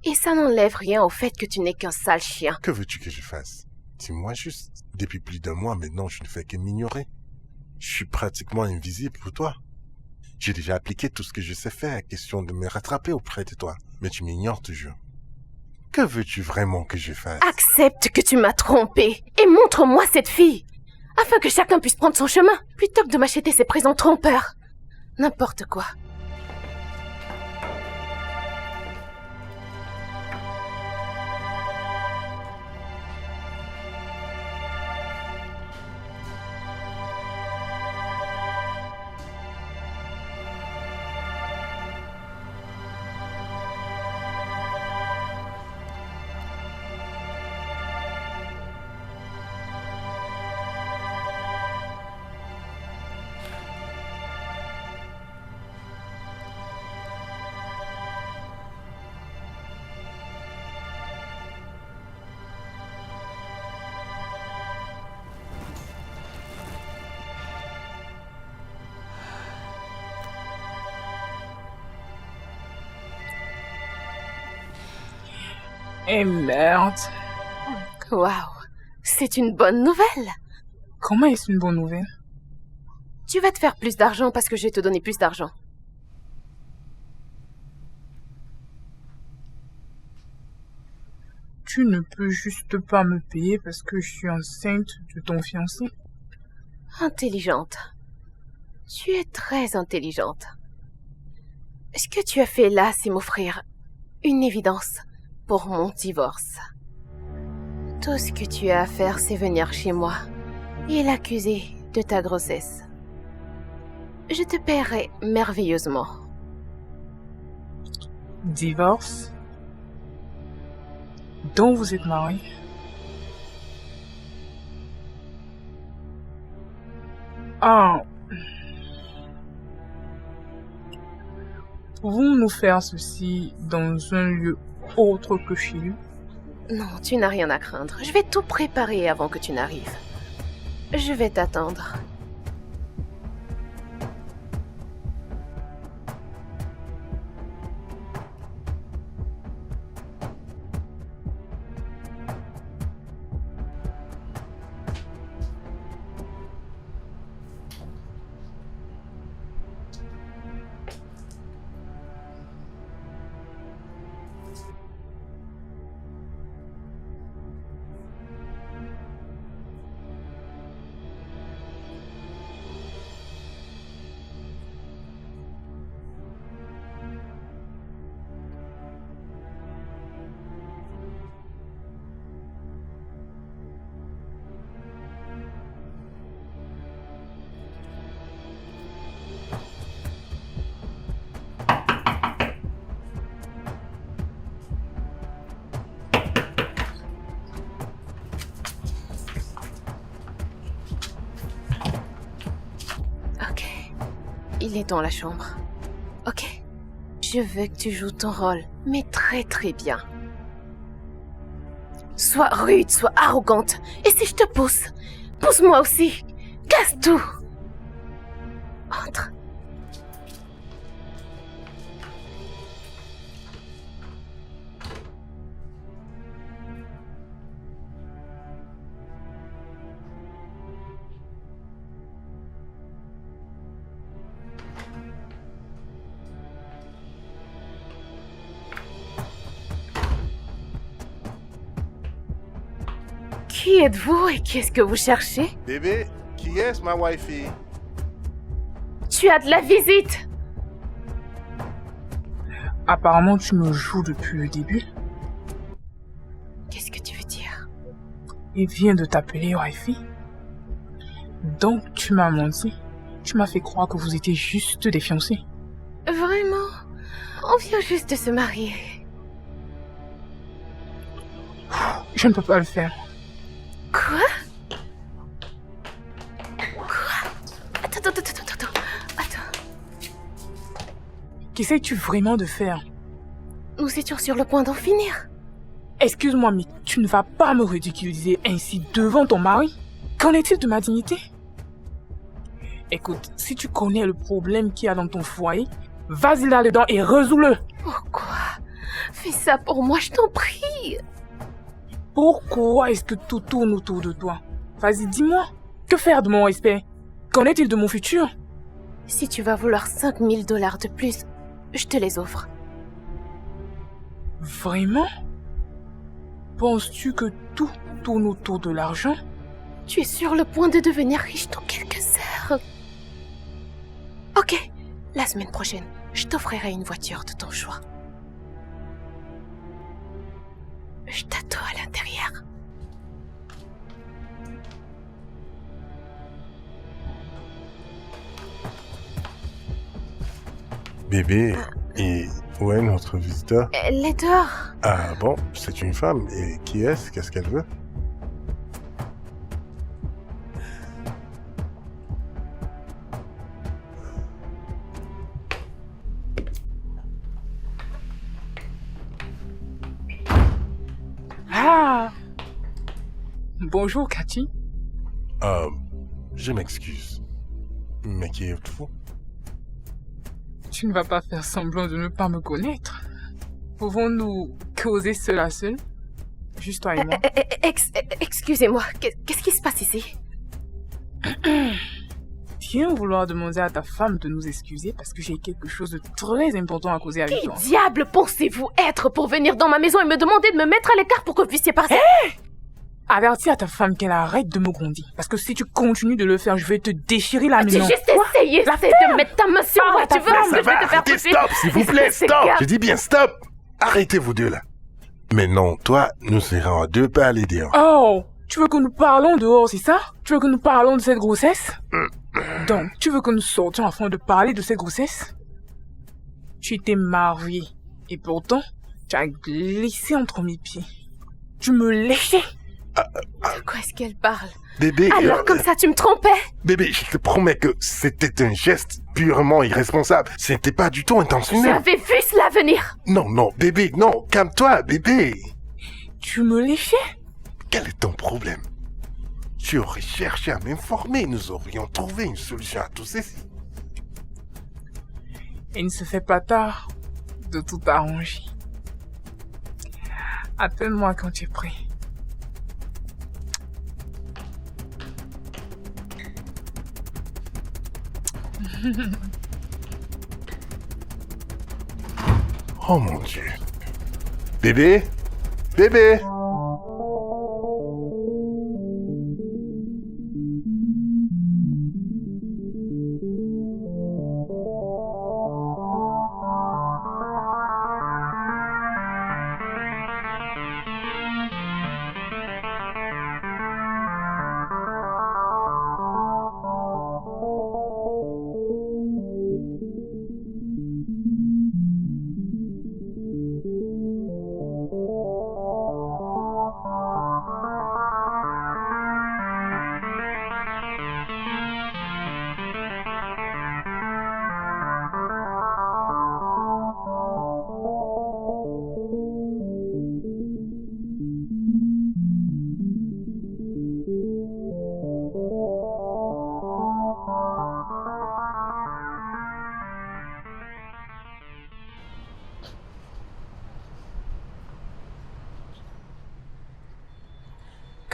Et ça n'enlève rien au fait que tu n'es qu'un sale chien. Que veux-tu que je fasse? Dis-moi juste. Depuis plus d'un mois maintenant, je ne fais que m'ignorer. Je suis pratiquement invisible pour toi. J'ai déjà appliqué tout ce que je sais faire, question de me rattraper auprès de toi. Mais tu m'ignores toujours. Que veux-tu vraiment que je fasse? Accepte que tu m'as trompé et montre-moi cette fille, afin que chacun puisse prendre son chemin, plutôt que de m'acheter ces présents trompeurs. N'importe quoi. Et merde. Waouh, c'est une bonne nouvelle. Comment est-ce une bonne nouvelle? Tu vas te faire plus d'argent parce que je vais te donner plus d'argent. Tu ne peux juste pas me payer parce que je suis enceinte de ton fiancé. Intelligente. Tu es très intelligente. Ce que tu as fait là, c'est m'offrir une évidence pour mon divorce. Tout ce que tu as à faire, c'est venir chez moi et l'accuser de ta grossesse. Je te paierai merveilleusement. Divorce? Donc vous êtes mariés? Ah. Pouvons-nous faire ceci dans un lieu autre que chez lui? Non, tu n'as rien à craindre. Je vais tout préparer avant que tu n'arrives. Je vais t'attendre. Il est dans la chambre. Ok? Je veux que tu joues ton rôle, mais très très bien. Sois rude, sois arrogante. Et si je te pousse, pousse-moi aussi. Casse tout. Entre. Qui êtes-vous et qu'est-ce que vous cherchez? Bébé, qui est ma wifey? Tu as de la visite! Apparemment, tu me joues depuis le début. Qu'est-ce que tu veux dire? Il vient de t'appeler wifey. Donc, tu m'as menti. Tu m'as fait croire que vous étiez juste des fiancés. Vraiment? On vient juste de se marier. Je ne peux pas le faire. Quoi? Attends. Qu'essayes-tu vraiment de faire? Nous étions sur le point d'en finir. Excuse-moi, mais tu ne vas pas me ridiculiser ainsi devant ton mari? Qu'en est-il de ma dignité? Écoute, si tu connais le problème qu'il y a dans ton foyer, vas-y là-dedans et résous-le. Pourquoi? Fais ça pour moi, je t'en prie. Pourquoi est-ce que tout tourne autour de toi? Vas-y, dis-moi. Que faire de mon respect? Qu'en est-il de mon futur? Si tu vas vouloir $5000 de plus, je te les offre. Vraiment? Penses-tu que tout tourne autour de l'argent? Tu es sur le point de devenir riche dans quelques heures. Ok, la semaine prochaine, je t'offrirai une voiture de ton choix. Je t'attends à l'intérieur. Bébé, et où est notre visiteur? Elle est dehors. Ah bon, c'est une femme. Et qui est-ce? Qu'est-ce qu'elle veut? Ah! Bonjour, Cathy. Je m'excuse. Mais qui êtes-vous? Tu ne vas pas faire semblant de ne pas me connaître. Pouvons-nous causer seul à seul? Juste toi et moi. Excusez-moi, qu'est-ce qui se passe ici? Viens vouloir demander à ta femme de nous excuser parce que j'ai quelque chose de très important à causer avec Qui toi. diable pensez-vous être pour venir dans ma maison et me demander de me mettre à l'écart pour que vous puissiez passer? Avertis à ta femme qu'elle arrête de me gronder. Parce que si tu continues de le faire, je vais te déchirer la J'ai maison. juste essayé de mettre ta main sur moi, tu veux Ça que je vais va, te faire arrêtez, pousser? stop, s'il vous plaît, C'est stop! grave. Je dis bien stop! Arrêtez vous deux là. Mais non, toi, nous serons à deux pas aller dehors. Oh! Tu veux que nous parlons dehors, c'est ça? Tu veux que nous parlons de cette grossesse? Donc, tu veux que nous sortions afin de parler de cette grossesse? Tu t'es marié. Et pourtant, tu as glissé entre mes pieds. Tu me léchais. De quoi est-ce qu'elle parle? Bébé, Alors comme ça, tu me trompais? bébé, je te promets que c'était un geste purement irresponsable. C'était pas du tout intentionnel. J'avais vu cela venir. Non, bébé, non, calme-toi, bébé. Tu me léchais. Quel est ton problème? Tu aurais cherché à m'informer, nous aurions trouvé une solution à tout ceci. Il ne se fait pas tard de tout arranger. Appelle-moi quand tu es prêt. Oh mon Dieu. Bébé? Bébé?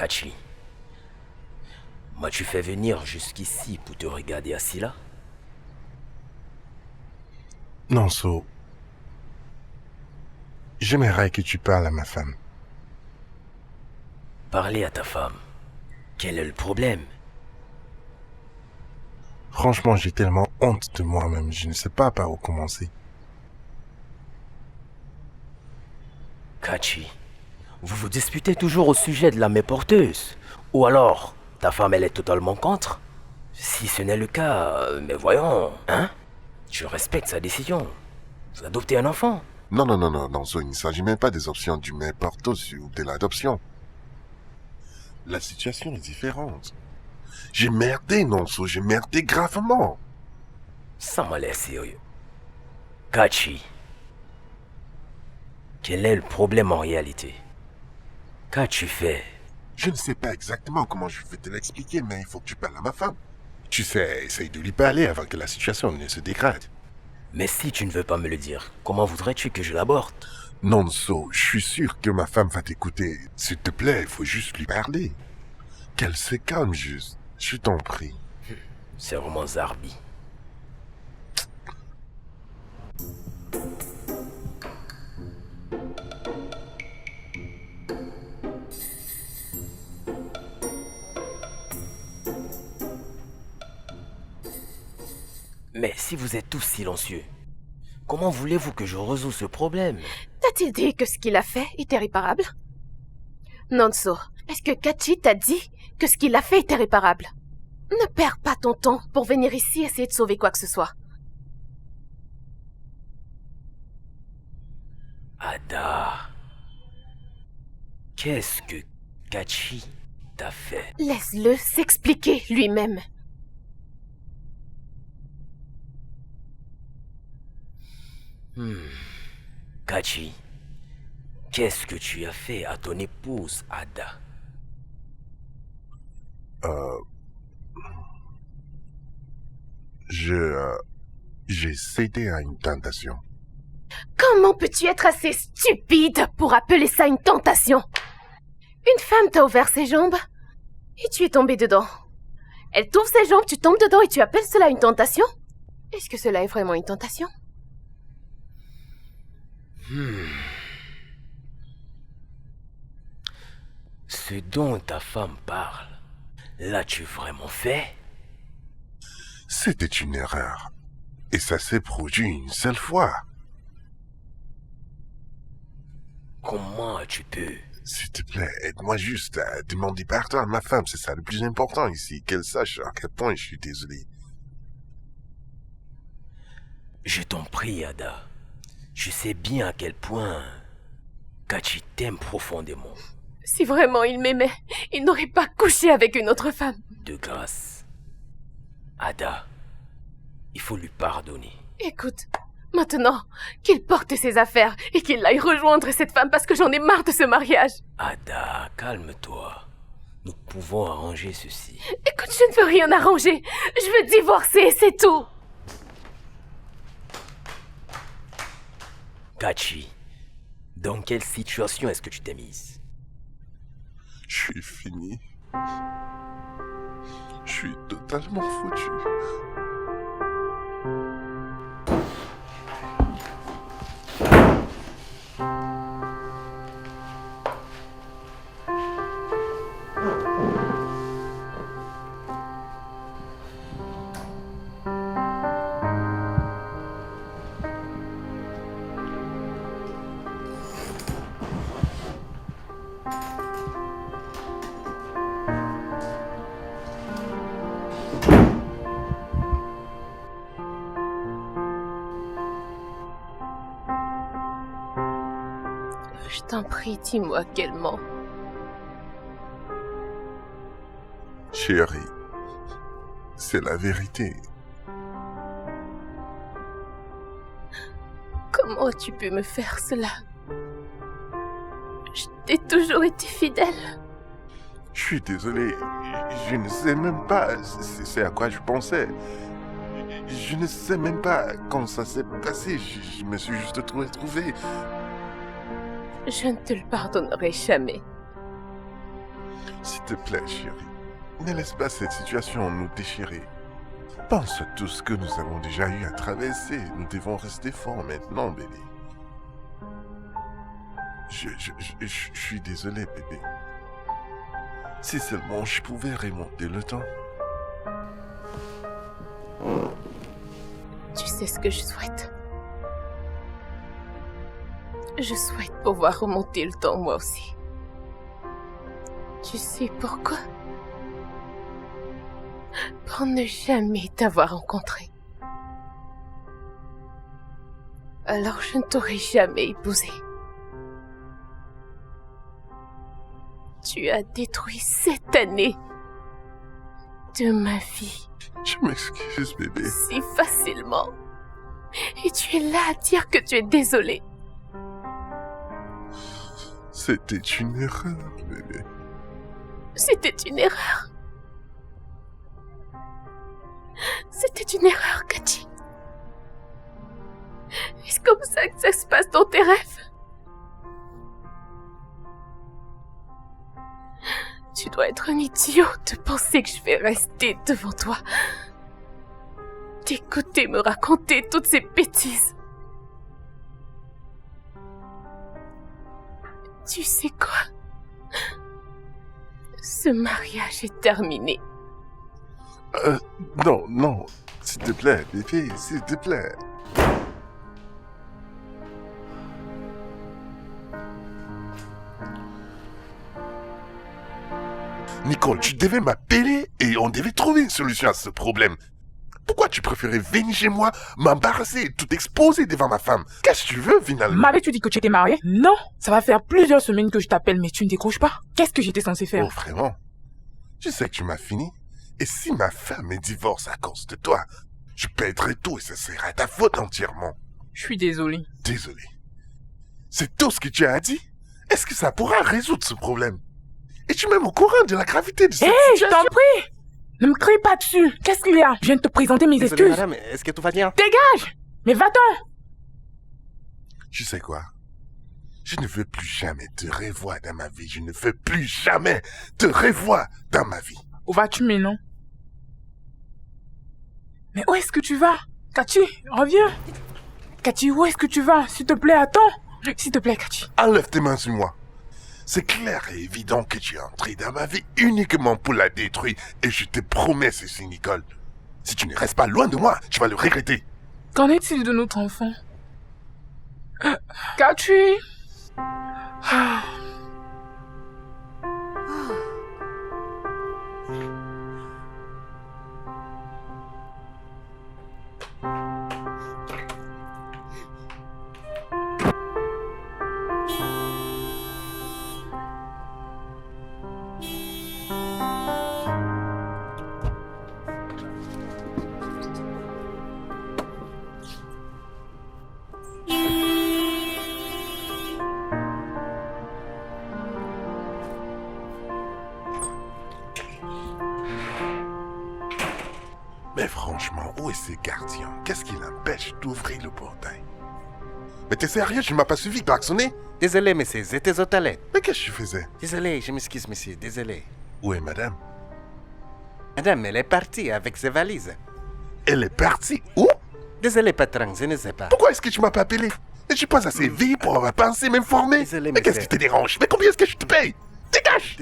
Kachi, m'as-tu fait venir jusqu'ici pour te regarder assis là? Non, So. J'aimerais que tu parles à ma femme. Parler à ta femme. Quel est le problème? Franchement, j'ai tellement honte de moi-même, je ne sais pas par où commencer. Kachi, vous vous disputez toujours au sujet de la mère porteuse. Ou alors, ta femme elle est totalement contre? Si ce n'est le cas, mais voyons, hein? Tu respectes sa décision. D'adopter un enfant. Non, So, il ne s'agit même pas des options du mère porteuse ou de l'adoption. La situation est différente. J'ai merdé, So, j'ai merdé gravement. Ça m'a l'air sérieux. Kachi, quel est le problème en réalité? Qu'as-tu fait? Je ne sais pas exactement comment je vais te l'expliquer, mais il faut que tu parles à ma femme. Tu sais, essaye de lui parler avant que la situation ne se dégrade. Mais si tu ne veux pas me le dire, comment voudrais-tu que je l'aborde? Non, So, je suis sûr que ma femme va t'écouter. S'il te plaît, il faut juste lui parler. Qu'elle se calme juste. Je t'en prie. C'est vraiment Zarbi. Mais si vous êtes tous silencieux, comment voulez-vous que je résolve ce problème? T'a-t-il dit que ce qu'il a fait est irréparable? Nonso, est-ce que Kachi t'a dit que ce qu'il a fait est irréparable? Ne perds pas ton temps pour venir ici essayer de sauver quoi que ce soit. Ada, qu'est-ce que Kachi t'a fait? Laisse-le s'expliquer lui-même. Kachi, qu'est-ce que tu as fait à ton épouse, Ada? J'ai cédé à une tentation. Comment peux-tu être assez stupide pour appeler ça une tentation? Une femme t'a ouvert ses jambes et tu es tombé dedans. Elle t'ouvre ses jambes, tu tombes dedans et tu appelles cela une tentation? Est-ce que cela est vraiment une tentation? Ce dont ta femme parle, l'as-tu vraiment fait? C'était une erreur. Et ça s'est produit une seule fois. Comment as-tu pu? S'il te plaît, aide-moi juste à demander pardon à ma femme. C'est ça le plus important ici. Qu'elle sache à quel point je suis désolé. Je t'en prie, Ada. Je sais bien à quel point Kachi t'aime profondément. Si vraiment il m'aimait, il n'aurait pas couché avec une autre femme. De grâce, Ada, il faut lui pardonner. Écoute, maintenant, qu'il porte ses affaires et qu'il aille rejoindre cette femme parce que j'en ai marre de ce mariage. Ada, calme-toi. Nous pouvons arranger ceci. Écoute, je ne veux rien arranger. Je veux divorcer, c'est tout. Kachi, dans quelle situation est-ce que tu t'es mise? Je suis fini. Je suis totalement foutu. Je t'en prie, dis-moi qu'elle ment. Chérie, c'est la vérité. Comment as-tu pu me faire cela? Je t'ai toujours été fidèle. Je suis désolé. Je ne sais même pas c'est à quoi je pensais. Je ne sais même pas quand ça s'est passé. Je me suis juste trouvé. Je ne te le pardonnerai jamais. S'il te plaît, chérie, ne laisse pas cette situation nous déchirer. Pense à tout ce que nous avons déjà eu à traverser. Nous devons rester forts maintenant, bébé. Je suis désolé, bébé. Si seulement je pouvais remonter le temps. Tu sais ce que je souhaite? Je souhaite pouvoir remonter le temps moi aussi. Tu sais pourquoi? Pour ne jamais t'avoir rencontré. Alors je ne t'aurais jamais épousé. Tu as détruit 7 années de ma vie. Je m'excuse, bébé. Si facilement. Et tu es là à dire que tu es désolé. C'était une erreur, bébé. C'était une erreur. C'était une erreur, Kachi. Est-ce comme ça que ça se passe dans tes rêves? Tu dois être un idiot de penser que je vais rester devant toi. T'écouter me raconter toutes ces bêtises. Tu sais quoi? Ce mariage est terminé. Non, s'il te plaît, bébé, s'il te plaît. Nicole, tu devais m'appeler et on devait trouver une solution à ce problème. Pourquoi tu préférais venir chez moi, m'embarrasser et tout exposer devant ma femme? Qu'est-ce que tu veux finalement? M'avais-tu dit que tu étais marié? Non, ça va faire plusieurs semaines que je t'appelle mais tu ne décroches pas. Qu'est-ce que j'étais censé faire? Oh vraiment? Je sais que tu m'as fini. Et si ma femme me divorce à cause de toi, je perdrai tout et ce sera ta faute entièrement. Je suis désolé. Désolé. C'est tout ce que tu as dit? Est-ce que ça pourra résoudre ce problème? Es-tu même au courant de la gravité de cette Hé, je situation? t'en prie! Ne me crie pas dessus. Qu'est-ce qu'il y a? Je viens de te présenter mes Désolé, excuses. madame, est-ce que tout va bien? Dégage! Mais va-t'en! Tu sais quoi? Je ne veux plus jamais te revoir dans ma vie. Je ne veux plus jamais te revoir dans ma vie. Où vas-tu maintenant? Mais où est-ce que tu vas? Kachi, reviens! Kachi, où est-ce que tu vas? S'il te plaît, attends! S'il te plaît, Kachi. Enlève tes mains sur moi. C'est clair et évident que tu es entré dans ma vie uniquement pour la détruire. Et je te promets ceci, Nicole. Si tu ne restes pas loin de moi, tu vas le regretter. Qu'en est-il de notre enfant? Kachi! Mais franchement, où est ce gardien? Qu'est-ce qui l'empêche d'ouvrir le portail? Mais t'es sérieux? Tu ne m'as pas suivi, klaxonné? Désolé, monsieur, j'étais aux toilettes. Mais qu'est-ce que tu faisais? Désolé, je m'excuse, monsieur, désolé. Où est madame? Madame, elle est partie avec ses valises. Elle est partie où? Désolé, patron, je ne sais pas. Pourquoi est-ce que tu m'as pas appelé? Je suis pas assez vieille pour avoir pensé m'informer. Désolé, Mais qu'est-ce monsieur. qui te dérange? Mais combien est-ce que je te paye? Dégage!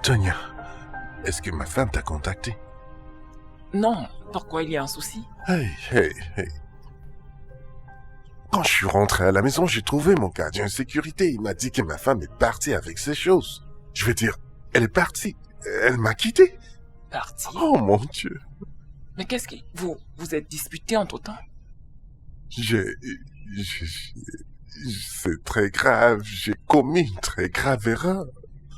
Tonya, est-ce que ma femme t'a contacté? Non, pourquoi il y a un souci? Hey. Quand je suis rentré à la maison, j'ai trouvé mon gardien de sécurité. Il m'a dit que ma femme est partie avec ses choses. Je veux dire, elle est partie. Elle m'a quitté. Parti? Oh mon Dieu. Mais qu'est-ce qui... Vous êtes disputés entre-temps? C'est très grave. J'ai commis une très grave erreur.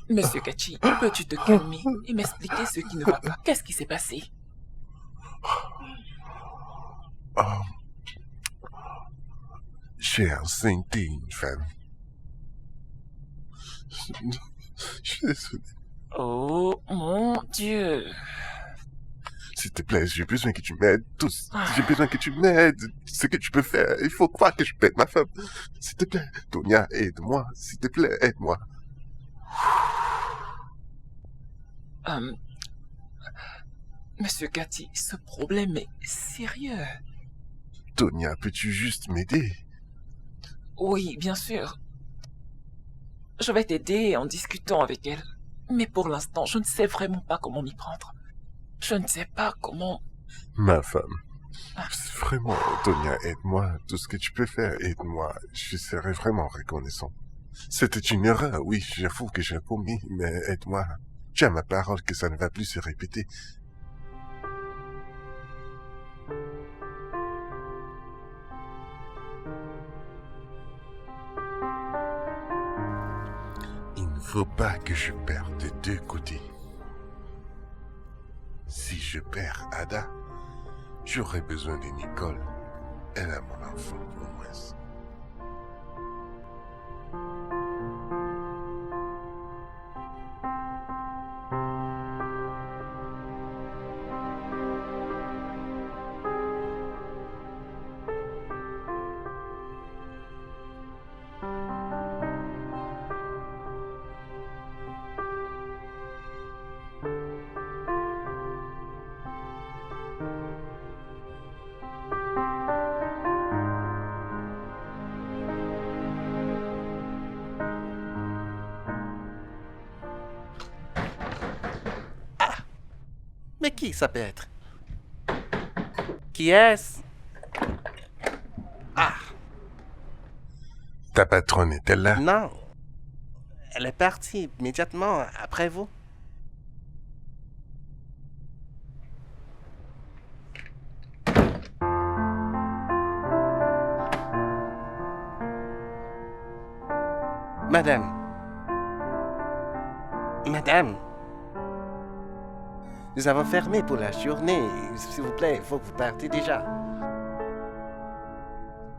Monsieur Kachi, peux-tu te calmer et m'expliquer ce qui ne va pas? Qu'est-ce qui s'est passé? J'ai enceinté une femme. Je suis désolé. Oh mon Dieu. S'il te plaît, j'ai besoin que tu m'aides. Tous. J'ai besoin que tu m'aides. Ce que tu peux faire. Il faut croire que je peux être ma femme. S'il te plaît. Tonia, aide-moi. S'il te plaît, aide-moi. Monsieur Cathy, ce problème est sérieux. Tonia, peux-tu juste m'aider? Oui, bien sûr. Je vais t'aider en discutant avec elle. Mais pour l'instant, je ne sais vraiment pas comment m'y prendre. Je ne sais pas comment... Ma femme. Vraiment, Tonia, aide-moi. Tout ce que tu peux faire, aide-moi. Je serai vraiment reconnaissant. C'était une erreur, oui, j'avoue que j'ai commis, mais aide-moi. Tu as ma parole que ça ne va plus se répéter. Il ne faut pas que je perde des deux côtés. Si je perds Ada, j'aurai besoin de Nicole. Elle a mon enfant, au moins. Mais qui ça peut être? Qui est-ce? Ah, Ta patronne est-elle là? non. Elle est partie immédiatement après vous. Madame. Madame. Nous avons fermé pour la journée. S'il vous plaît, il faut que vous partiez déjà.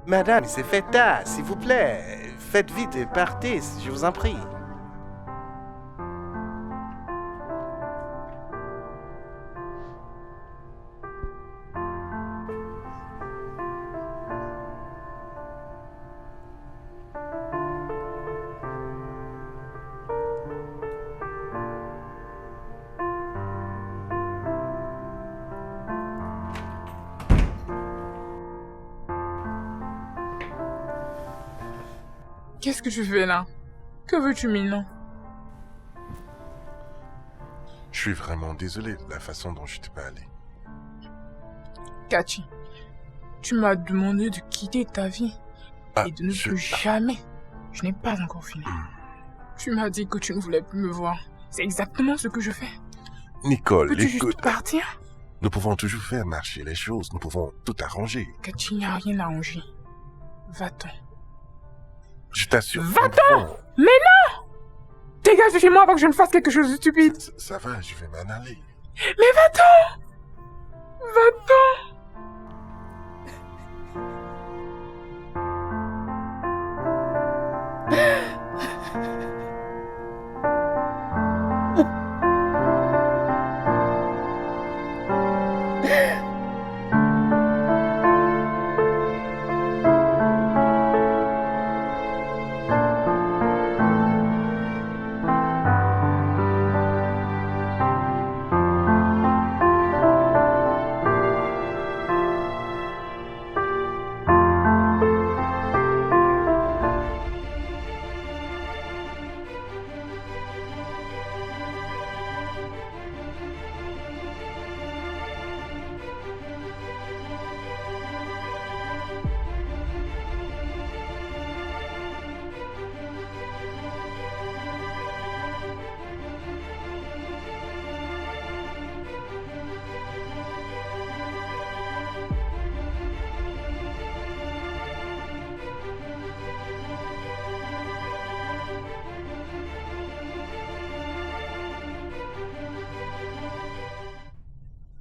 Madame, c'est fait tard, s'il vous plaît. Faites vite et partez, je vous en prie. Qu'est-ce que tu fais là? Que veux-tu maintenant? Je suis vraiment désolé de la façon dont je t'ai parlé. Cathy, tu m'as demandé de quitter ta vie Ah, et de ne plus jamais. Je n'ai pas encore fini. Tu m'as dit que tu ne voulais plus me voir. C'est exactement ce que je fais. Nicole, Peux-tu écoute, juste partir? nous pouvons toujours faire marcher les choses, nous pouvons tout arranger. Cathy, il n'y a rien à arranger. Va-t'en. Je t'assure. Va-t'en! Mais non! Dégage de chez moi avant que je ne fasse quelque chose de stupide. Ça va, je vais m'en aller. Mais va-t'en! Va-t'en!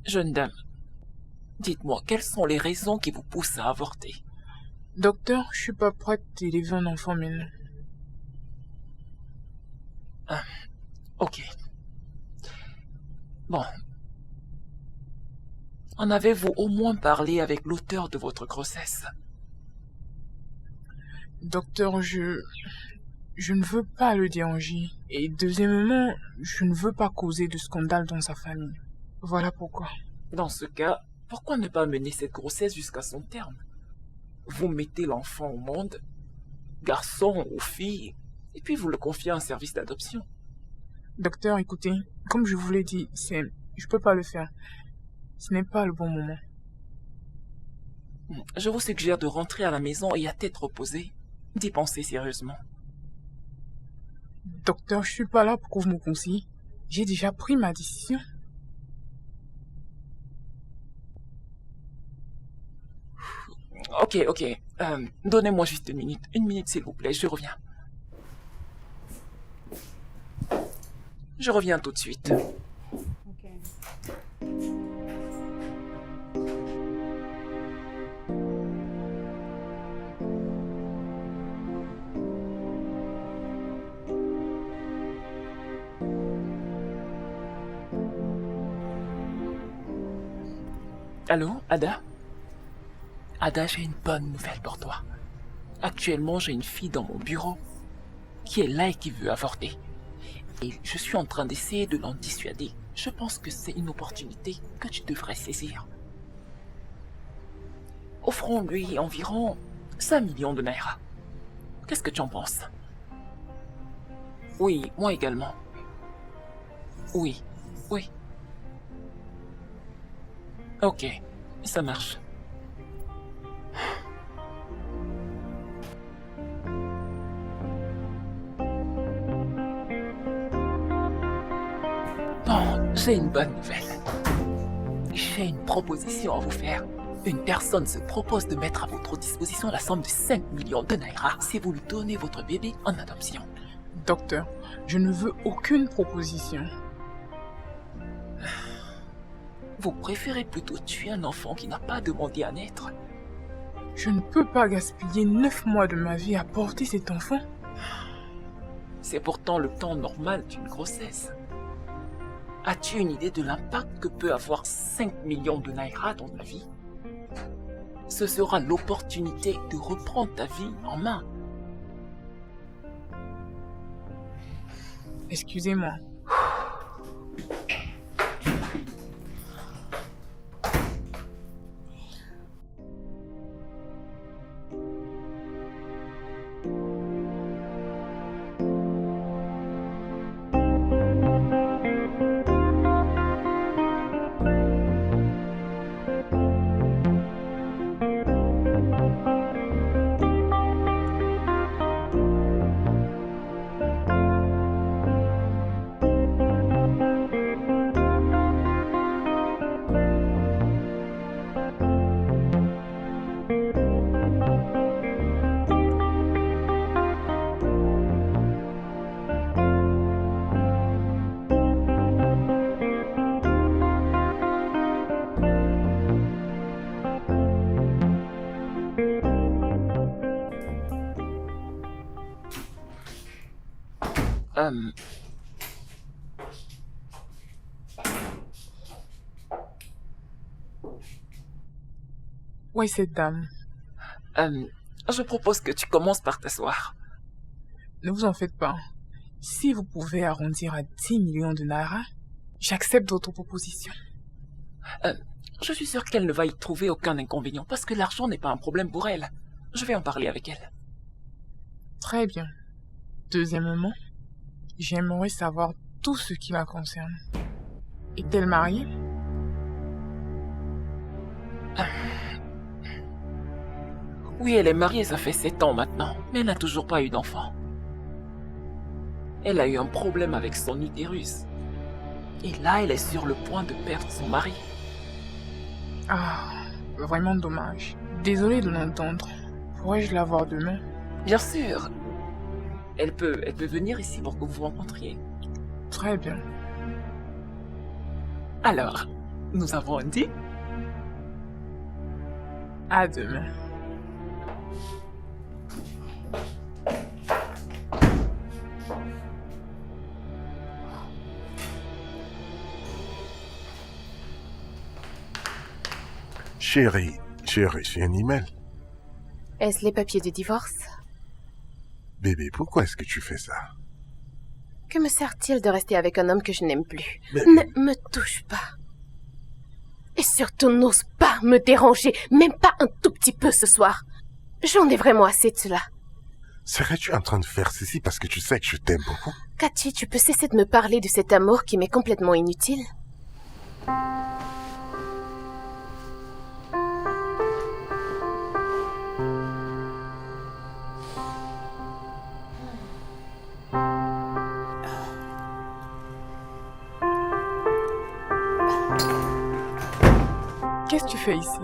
Jeune dame, dites-moi, quelles sont les raisons qui vous poussent à avorter? Docteur, je suis pas prête d'élever un enfant maintenant. Ok. Bon. En avez-vous au moins parlé avec l'auteur de votre grossesse? Docteur, je ne veux pas le déranger. Et deuxièmement, je ne veux pas causer de scandale dans sa famille. Voilà pourquoi. Dans ce cas, pourquoi ne pas mener cette grossesse jusqu'à son terme? Vous mettez l'enfant au monde, garçon ou fille, et puis vous le confiez à un service d'adoption. Docteur, écoutez, comme je vous l'ai dit, je peux pas le faire. Ce n'est pas le bon moment. Je vous suggère de rentrer à la maison et à tête reposée, d'y penser sérieusement. Docteur, je suis pas là pour que vous me conseillez. J'ai déjà pris ma décision. Ok. Donnez-moi juste une minute. Une minute, s'il vous plaît, je reviens. Je reviens tout de suite. Allô, Ada? Ada, j'ai une bonne nouvelle pour toi. Actuellement, j'ai une fille dans mon bureau qui est là et qui veut avorter. Et je suis en train d'essayer de l'en dissuader. Je pense que c'est une opportunité que tu devrais saisir. Offrons-lui environ 5 millions de naira. Qu'est-ce que tu en penses? Oui, moi également. Oui. Ok, ça marche. Bon, j'ai une bonne nouvelle. J'ai une proposition à vous faire. Une personne se propose de mettre à votre disposition la somme de 5 millions de naira si vous lui donnez votre bébé en adoption. Docteur, je ne veux aucune proposition. Vous préférez plutôt tuer un enfant qui n'a pas demandé à naître? Je ne peux pas gaspiller 9 mois de ma vie à porter cet enfant. C'est pourtant le temps normal d'une grossesse. As-tu une idée de l'impact que peut avoir 5 millions de naira dans ta vie? Ce sera l'opportunité de reprendre ta vie en main. Excusez-moi. Où est cette dame? Je propose que tu commences par t'asseoir. Ne vous en faites pas. Si vous pouvez arrondir à 10 millions de naira, j'accepte votre proposition. Je suis sûr qu'elle ne va y trouver aucun inconvénient parce que l'argent n'est pas un problème pour elle. Je vais en parler avec elle. Très bien. Deuxièmement, j'aimerais savoir tout ce qui la concerne. Est-elle mariée? Oui, elle est mariée, ça fait 7 ans maintenant, mais elle n'a toujours pas eu d'enfant. Elle a eu un problème avec son utérus. Et là, elle est sur le point de perdre son mari. Ah, vraiment dommage. Désolée de l'entendre. Pourrais-je la voir demain? Bien sûr. Elle peut venir ici pour que vous vous rencontriez. Très bien. Alors, nous avons un deal? À demain. Chérie, j'ai reçu un email. Est-ce les papiers du divorce? Bébé, pourquoi est-ce que tu fais ça? Que me sert-il de rester avec un homme que je n'aime plus? Mais- Ne me touche pas. Et surtout, n'ose pas me déranger, même pas un tout petit peu ce soir. J'en ai vraiment assez de cela. Serais-tu en train de faire ceci parce que tu sais que je t'aime beaucoup? Cathy, tu peux cesser de me parler de cet amour qui m'est complètement inutile? Qu'est-ce que tu fais ici?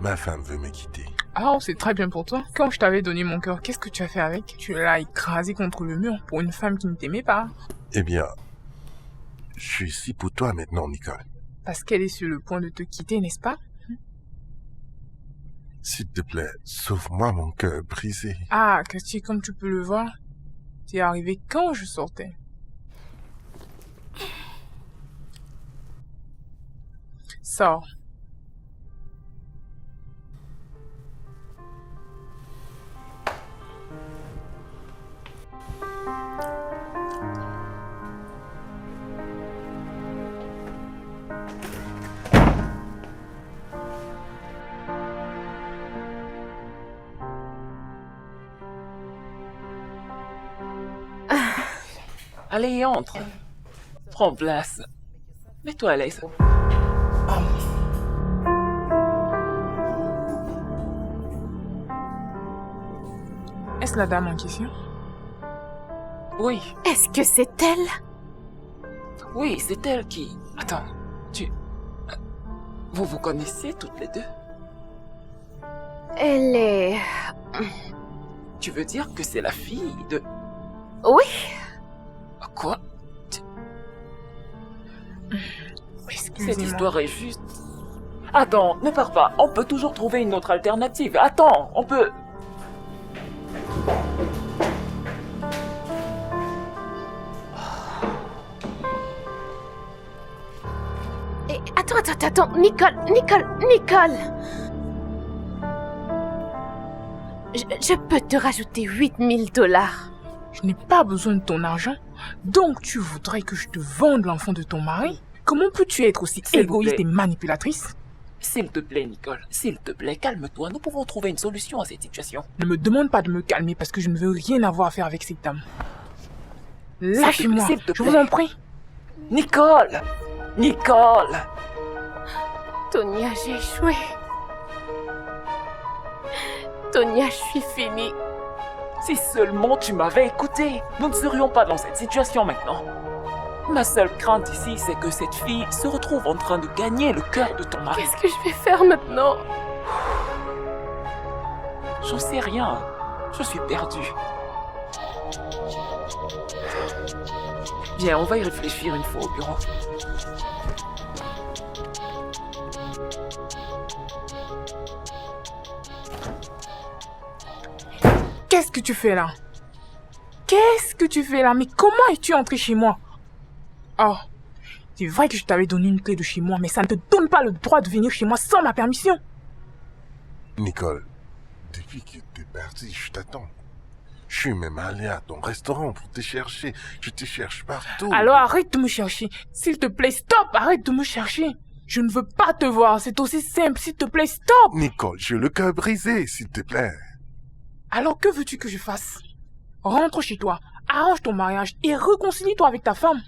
Ma femme veut me quitter. Ah, c'est très bien pour toi. Quand je t'avais donné mon cœur, qu'est-ce que tu as fait avec? Tu l'as écrasé contre le mur pour une femme qui ne t'aimait pas. Eh bien, je suis ici pour toi maintenant, Nicole. Parce qu'elle est sur le point de te quitter, n'est-ce pas? S'il te plaît, sauve-moi mon cœur brisé. Ah, Cathy, comme tu peux le voir, t'es arrivé quand je sortais. Sors. Allez, entre. Prends place. Mets-toi à l'aise. Est-ce la dame en question? Oui, Est-ce que c'est elle? oui, c'est elle qui... Attends, tu... Vous vous connaissez toutes les deux? Elle est... Tu veux dire que c'est la fille de... Oui, Quoi? Cette Excusez-moi. histoire est juste... Attends, ne pars pas. On peut toujours trouver une autre alternative. Attends, on peut... et... Attends, Nicole. Je peux te rajouter 8000 $. Je n'ai pas besoin de ton argent, donc tu voudrais que je te vende l'enfant de ton mari? Comment peux-tu être aussi S'il vous égoïste plaît. et manipulatrice? S'il te plaît, Nicole, s'il te plaît, calme-toi. Nous pouvons trouver une solution à cette situation. Ne me demande pas de me calmer parce que je ne veux rien avoir à faire avec cette dame. Lâchez-moi, s'il te je vous plaît. en prie. Nicole! Nicole! Tonia, j'ai échoué. Tonia, je suis finie. Si seulement tu m'avais écouté, nous ne serions pas dans cette situation maintenant. Ma seule crainte ici, c'est que cette fille se retrouve en train de gagner le cœur de ton mari. Qu'est-ce que je vais faire maintenant? J'en sais rien. Je suis perdue. Bien, on va y réfléchir une fois au bureau. Qu'est-ce que tu fais là? Qu'est-ce que tu fais là? Mais comment es-tu entré chez moi? Oh, c'est vrai que je t'avais donné une clé de chez moi, mais ça ne te donne pas le droit de venir chez moi sans ma permission. Nicole, depuis que t'es parti, je t'attends. Je suis même allé à ton restaurant pour te chercher. Je te cherche partout. Alors arrête de me chercher. S'il te plaît, stop, arrête de me chercher. Je ne veux pas te voir, c'est aussi simple. S'il te plaît, stop. Nicole, j'ai le cœur brisé, s'il te plaît. Alors que veux-tu que je fasse? Rentre chez toi, arrange ton mariage et réconcilie-toi avec ta femme.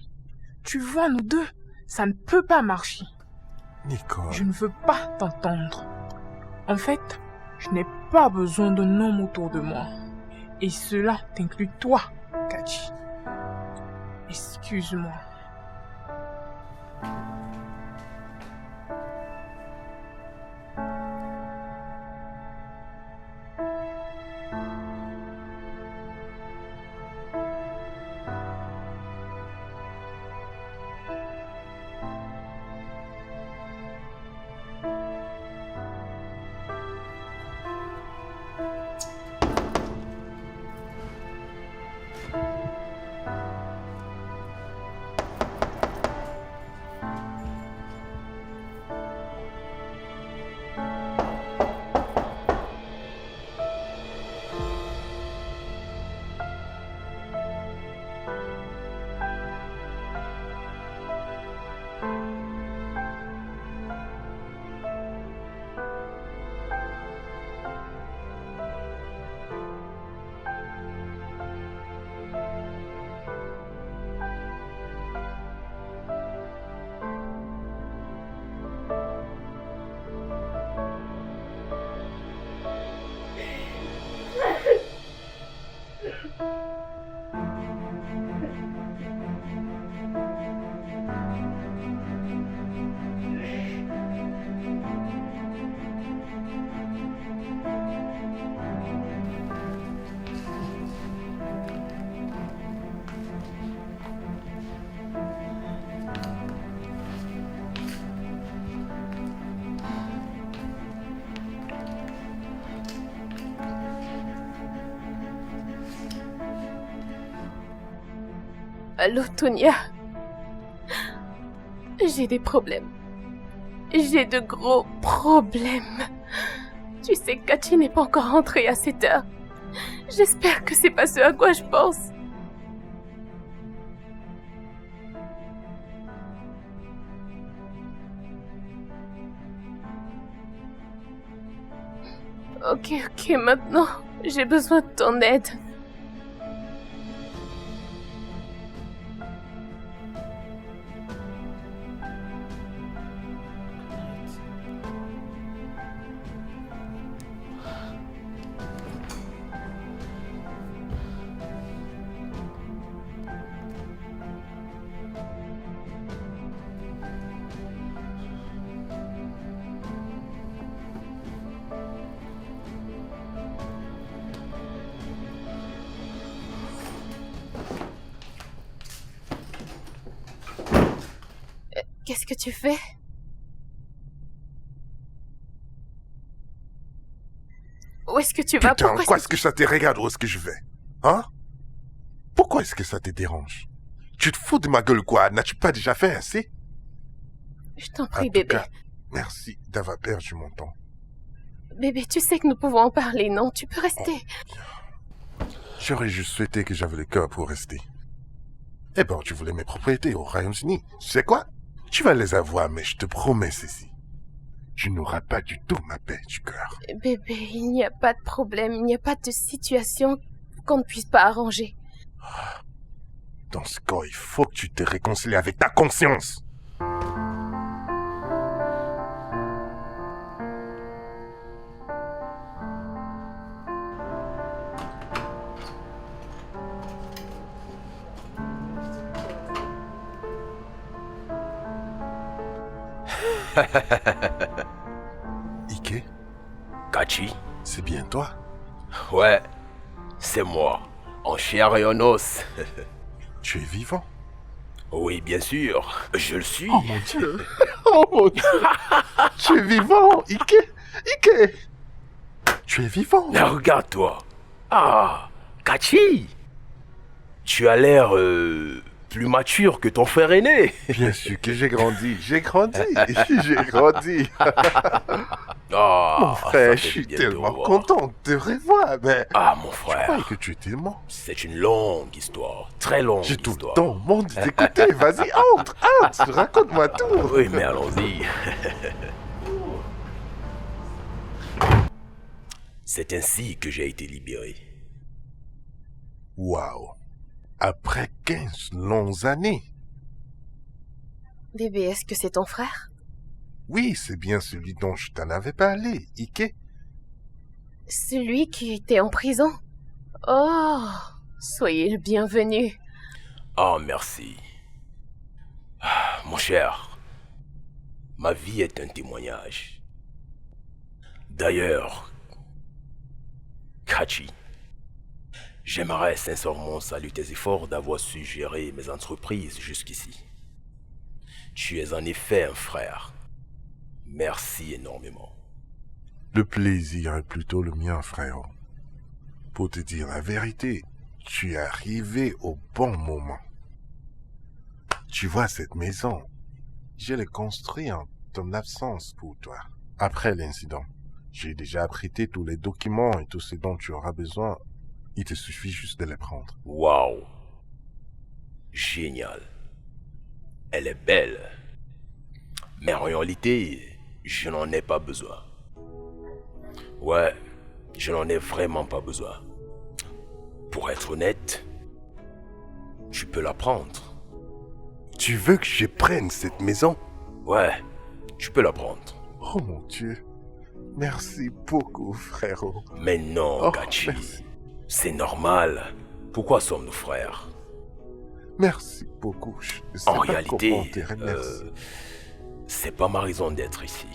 Tu vois, nous deux, ça ne peut pas marcher. Nicole, Je ne veux pas t'entendre. En fait, je n'ai pas besoin d'un homme autour de moi. Et cela t'inclut toi, Cathy. Excuse-moi. Allô, Tonia. J'ai des problèmes. J'ai de gros problèmes. Tu sais que Kachi n'est pas encore rentré à cette heure. J'espère que c'est pas ce à quoi je pense. Ok, maintenant, j'ai besoin de ton aide. Qu'est-ce que tu fais? Où est-ce que tu vas? Putain, quoi est-ce que ça te regarde? Où est-ce que je vais? Hein? Pourquoi est-ce que ça te dérange? Tu te fous de ma gueule quoi? N'as-tu pas déjà fait assez? Je t'en prie, En tout bébé. cas, merci d'avoir perdu mon temps. Bébé, tu sais que nous pouvons en parler, non? Tu peux rester. J'aurais juste souhaité que j'avais le cœur pour rester. Eh ben, tu voulais mes propriétés au Royaume-Uni. Tu sais quoi? Tu vas les avoir, mais je te promets ceci. Tu n'auras pas du tout ma paix du cœur. Bébé, il n'y a pas de problème, il n'y a pas de situation qu'on ne puisse pas arranger. Dans ce cas, il faut que tu te réconcilies avec ta conscience. Ike, Kachi? c'est bien toi? Ouais, c'est moi, en chair et en os. Tu es vivant? Oui, bien sûr, je le suis. Oh mon Dieu! Oh mon Dieu! Tu es vivant, Ike! Ike! Tu es vivant! Mais regarde-toi. Ah, Kachi! Tu as l'air plus mature que ton frère aîné. Bien sûr que j'ai grandi, j'ai grandi. Ah, Mon frère, ça je fait suis bien de te tellement revoir. content de te revoir, mais Ah, mon je frère, croyais que tu étais mort. c'est une longue histoire, très longue J'ai tout le histoire. temps au monde de t'écouter. Vas-y, entre, raconte-moi tout. Oui, mais allons-y. C'est ainsi que j'ai été libéré. Waouh. Après 15 longues années. Bébé, est-ce que c'est ton frère? Oui, c'est bien celui dont je t'en avais parlé, Ike. Celui qui était en prison? Oh, soyez le bienvenu. Ah, merci. Ah, mon cher, ma vie est un témoignage. D'ailleurs, Kachi, j'aimerais sincèrement saluer tes efforts d'avoir su gérer mes entreprises jusqu'ici. Tu es en effet un frère. Merci énormément. Le plaisir est plutôt le mien, frère. Pour te dire la vérité, tu es arrivé au bon moment. Tu vois cette maison, je l'ai construite en ton absence pour toi. Après l'incident, j'ai déjà prêté tous les documents et tout ce dont tu auras besoin. Il te suffit juste de les prendre. Waouh! Génial. Elle est belle. Mais en réalité, je n'en ai pas besoin. Ouais, je n'en ai vraiment pas besoin. Pour être honnête, tu peux la prendre. Tu veux que je prenne cette maison? Ouais, tu peux la prendre. Oh mon Dieu. Merci beaucoup, frérot. Mais non, Oh, Kachi. merci. C'est normal. Pourquoi sommes-nous frères? Merci beaucoup. Je ne sais En pas réalité, comment te remercier. c'est pas ma raison d'être ici.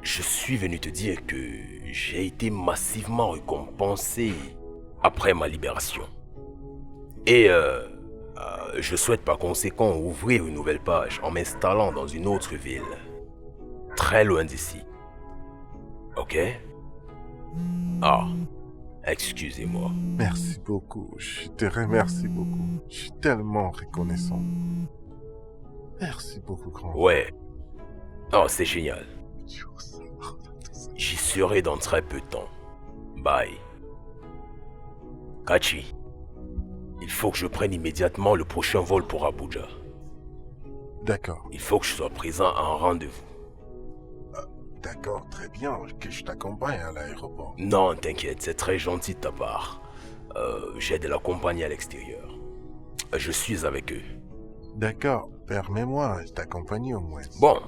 Je suis venu te dire que j'ai été massivement récompensé après ma libération. Et je souhaite par conséquent ouvrir une nouvelle page en m'installant dans une autre ville. Très loin d'ici. Ok? Ah, Excusez-moi. Merci beaucoup. Je te remercie beaucoup. Je suis tellement reconnaissant. Merci beaucoup, grand. Ouais. Oh, c'est génial. J'y serai dans très peu de temps. Bye. Kachi, il faut que je prenne immédiatement le prochain vol pour Abuja. D'accord. Il faut que je sois présent à un rendez-vous. D'accord, très bien. Que je t'accompagne à l'aéroport. Non, t'inquiète, c'est très gentil de ta part. J'ai de la compagnie à l'extérieur. Je suis avec eux. D'accord, permets-moi de t'accompagner au moins. Bon,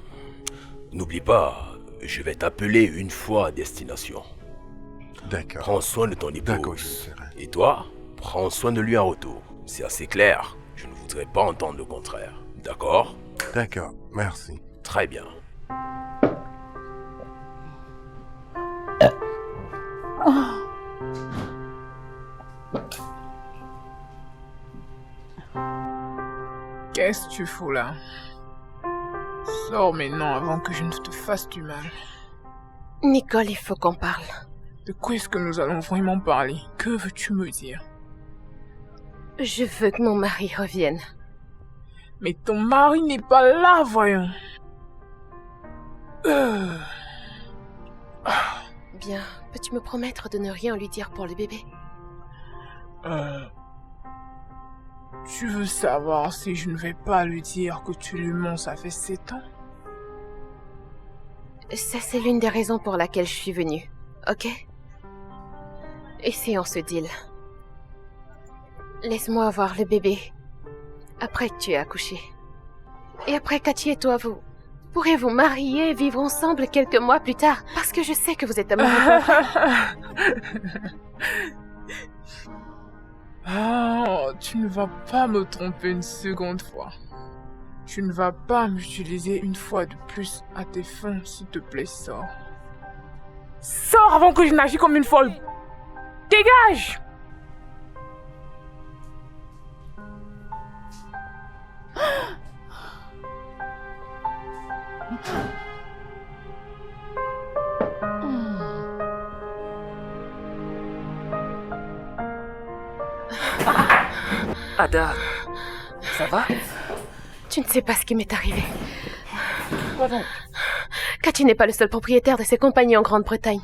n'oublie pas, je vais t'appeler une fois à destination. D'accord. Prends soin de ton D'accord, je épouse. le ferai. Et toi, prends soin de lui en retour. C'est assez clair. Je ne voudrais pas entendre le contraire. D'accord? D'accord, merci. Très bien. Qu'est-ce que tu fous là? Sors maintenant avant que je ne te fasse du mal. Nicole, il faut qu'on parle. De quoi est-ce que nous allons vraiment parler? Que veux-tu me dire? Je veux que mon mari revienne. Mais ton mari n'est pas là, voyons. Bien, peux-tu me promettre de ne rien lui dire pour le bébé? Tu veux savoir si je ne vais pas lui dire que tu lui mens, ça fait 7 ans? Ça, c'est l'une des raisons pour laquelle je suis venue, ok? Essayons ce deal. Laisse-moi avoir le bébé. Après que tu aies accouché. Et après, Kachi et toi, vous pourrez vous marier et vivre ensemble quelques mois plus tard. Parce que je sais que vous êtes amoureux. Oh, tu ne vas pas me tromper une seconde fois. Tu ne vas pas m'utiliser une fois de plus à tes fins, s'il te plaît, sors. Sors avant que je n'agisse comme une folle. Dégage! Ada, ça va? Tu ne sais pas ce qui m'est arrivé. Quoi donc? Kachi n'est pas le seul propriétaire de ces compagnies en Grande-Bretagne.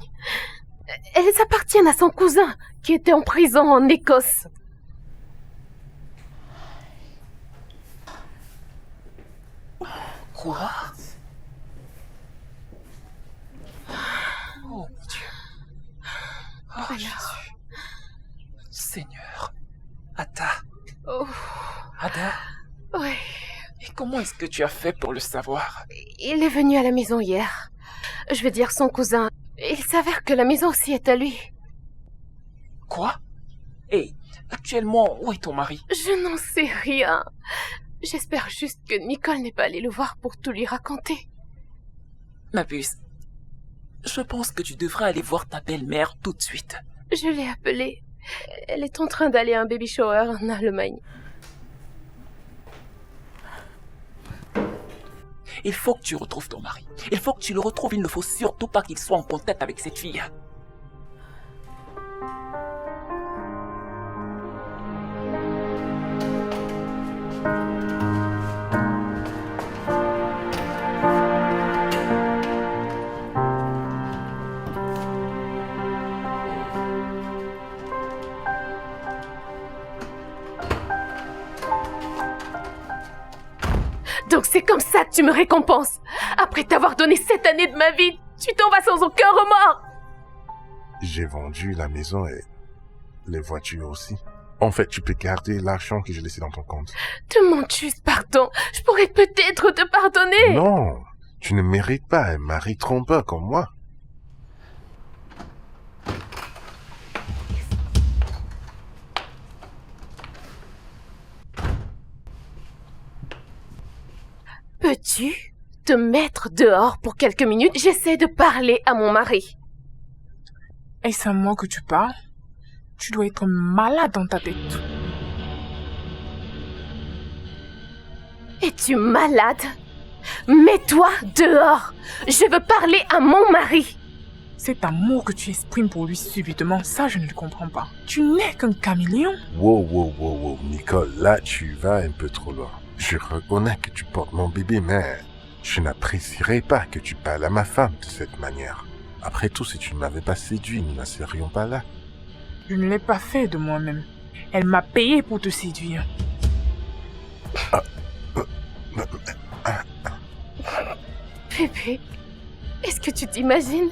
Elles appartiennent à son cousin, qui était en prison en Écosse. Quoi? Oh mon Dieu. Oh Voilà. Jésus. Seigneur. Ada. Oh, Ada. ouais. Et comment est-ce que tu as fait pour le savoir? Il est venu à la maison hier. Je veux dire son cousin. Il s'avère que la maison aussi est à lui. Quoi? Et actuellement, où est ton mari? Je n'en sais rien. J'espère juste que Nicole n'est pas allée le voir pour tout lui raconter. Ma puce, je pense que tu devrais aller voir ta belle-mère tout de suite. Je l'ai appelée. Elle est en train d'aller à un baby shower en Allemagne. Il faut que tu retrouves ton mari. Il faut que tu le retrouves. Il ne faut surtout pas qu'il soit en contact avec cette fille. Donc c'est comme ça que tu me récompenses. Après t'avoir donné 7 années de ma vie, tu t'en vas sans aucun remords. J'ai vendu la maison et les voitures aussi. En fait, tu peux garder l'argent que j'ai laissé dans ton compte. Demande juste pardon. Je pourrais peut-être te pardonner. Non, tu ne mérites pas un mari trompeur comme moi. Peux-tu te mettre dehors pour quelques minutes? J'essaie de parler à mon mari. Est-ce à moi que tu parles? Tu dois être malade dans ta tête. Es-tu malade? Mets-toi dehors. Je veux parler à mon mari. Cet amour que tu exprimes pour lui subitement, ça je ne le comprends pas. Tu n'es qu'un caméléon. Wow, Nicole, là tu vas un peu trop loin. Je reconnais que tu portes mon bébé, mais je n'apprécierais pas que tu parles à ma femme de cette manière. Après tout, si tu ne m'avais pas séduit, nous n'en serions pas là. Je ne l'ai pas fait de moi-même. Elle m'a payé pour te séduire. Bébé, est-ce que tu t'imagines?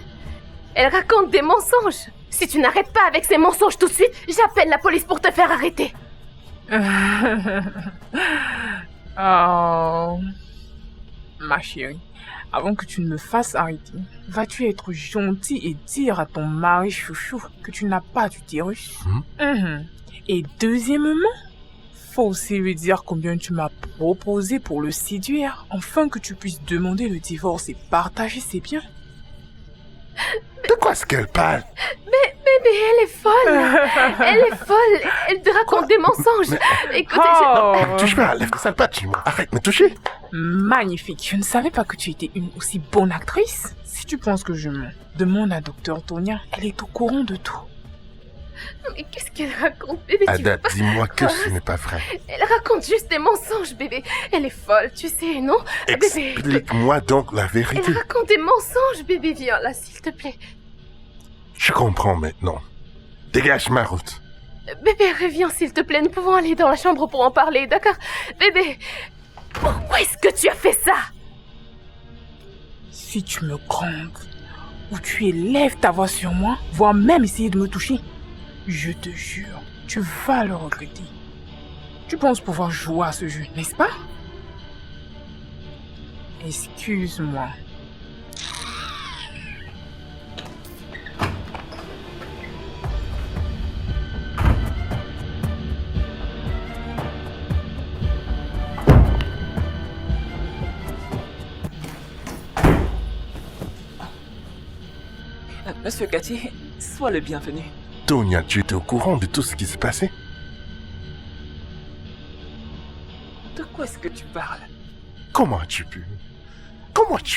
Elle raconte des mensonges. Si tu n'arrêtes pas avec ces mensonges tout de suite, j'appelle la police pour te faire arrêter. Oh, ma chérie, avant que tu ne me fasses arrêter, vas-tu être gentil et dire à ton mari chouchou que tu n'as pas d'utérus? Et deuxièmement, faut aussi lui dire combien tu m'as proposé pour le séduire, afin que tu puisses demander le divorce et partager ses biens. De quoi est-ce qu'elle parle? Mais bébé, elle est folle. Elle est folle. Elle te raconte des mensonges. Écoutez, Touche pas, lève ça pas, tu arrête de me toucher. Magnifique, je ne savais pas que tu étais une aussi bonne actrice. Si tu penses que je mens, demande à Dr Tonia, elle est au courant de tout. Mais qu'est-ce qu'elle raconte, bébé? Ada, dis-moi que ce n'est pas vrai. Elle raconte juste des mensonges, bébé. Elle est folle, tu sais, non? Bébé, Explique-moi donc la vérité. elle raconte des mensonges, bébé. Viens là, s'il te plaît. Je comprends maintenant. Dégage ma route. Bébé, reviens, s'il te plaît. Nous pouvons aller dans la chambre pour en parler, d'accord? Bébé, pourquoi est-ce que tu as fait ça? Si tu me grondes ou tu élèves ta voix sur moi, voire même essayer de me toucher, je te jure, tu vas le regretter. Tu penses pouvoir jouer à ce jeu, n'est-ce pas? Excuse-moi. Monsieur Cathy, sois le bienvenu. Tonia, tu étais au courant de tout ce qui s'est passé? De quoi est-ce que tu parles? Comment as-tu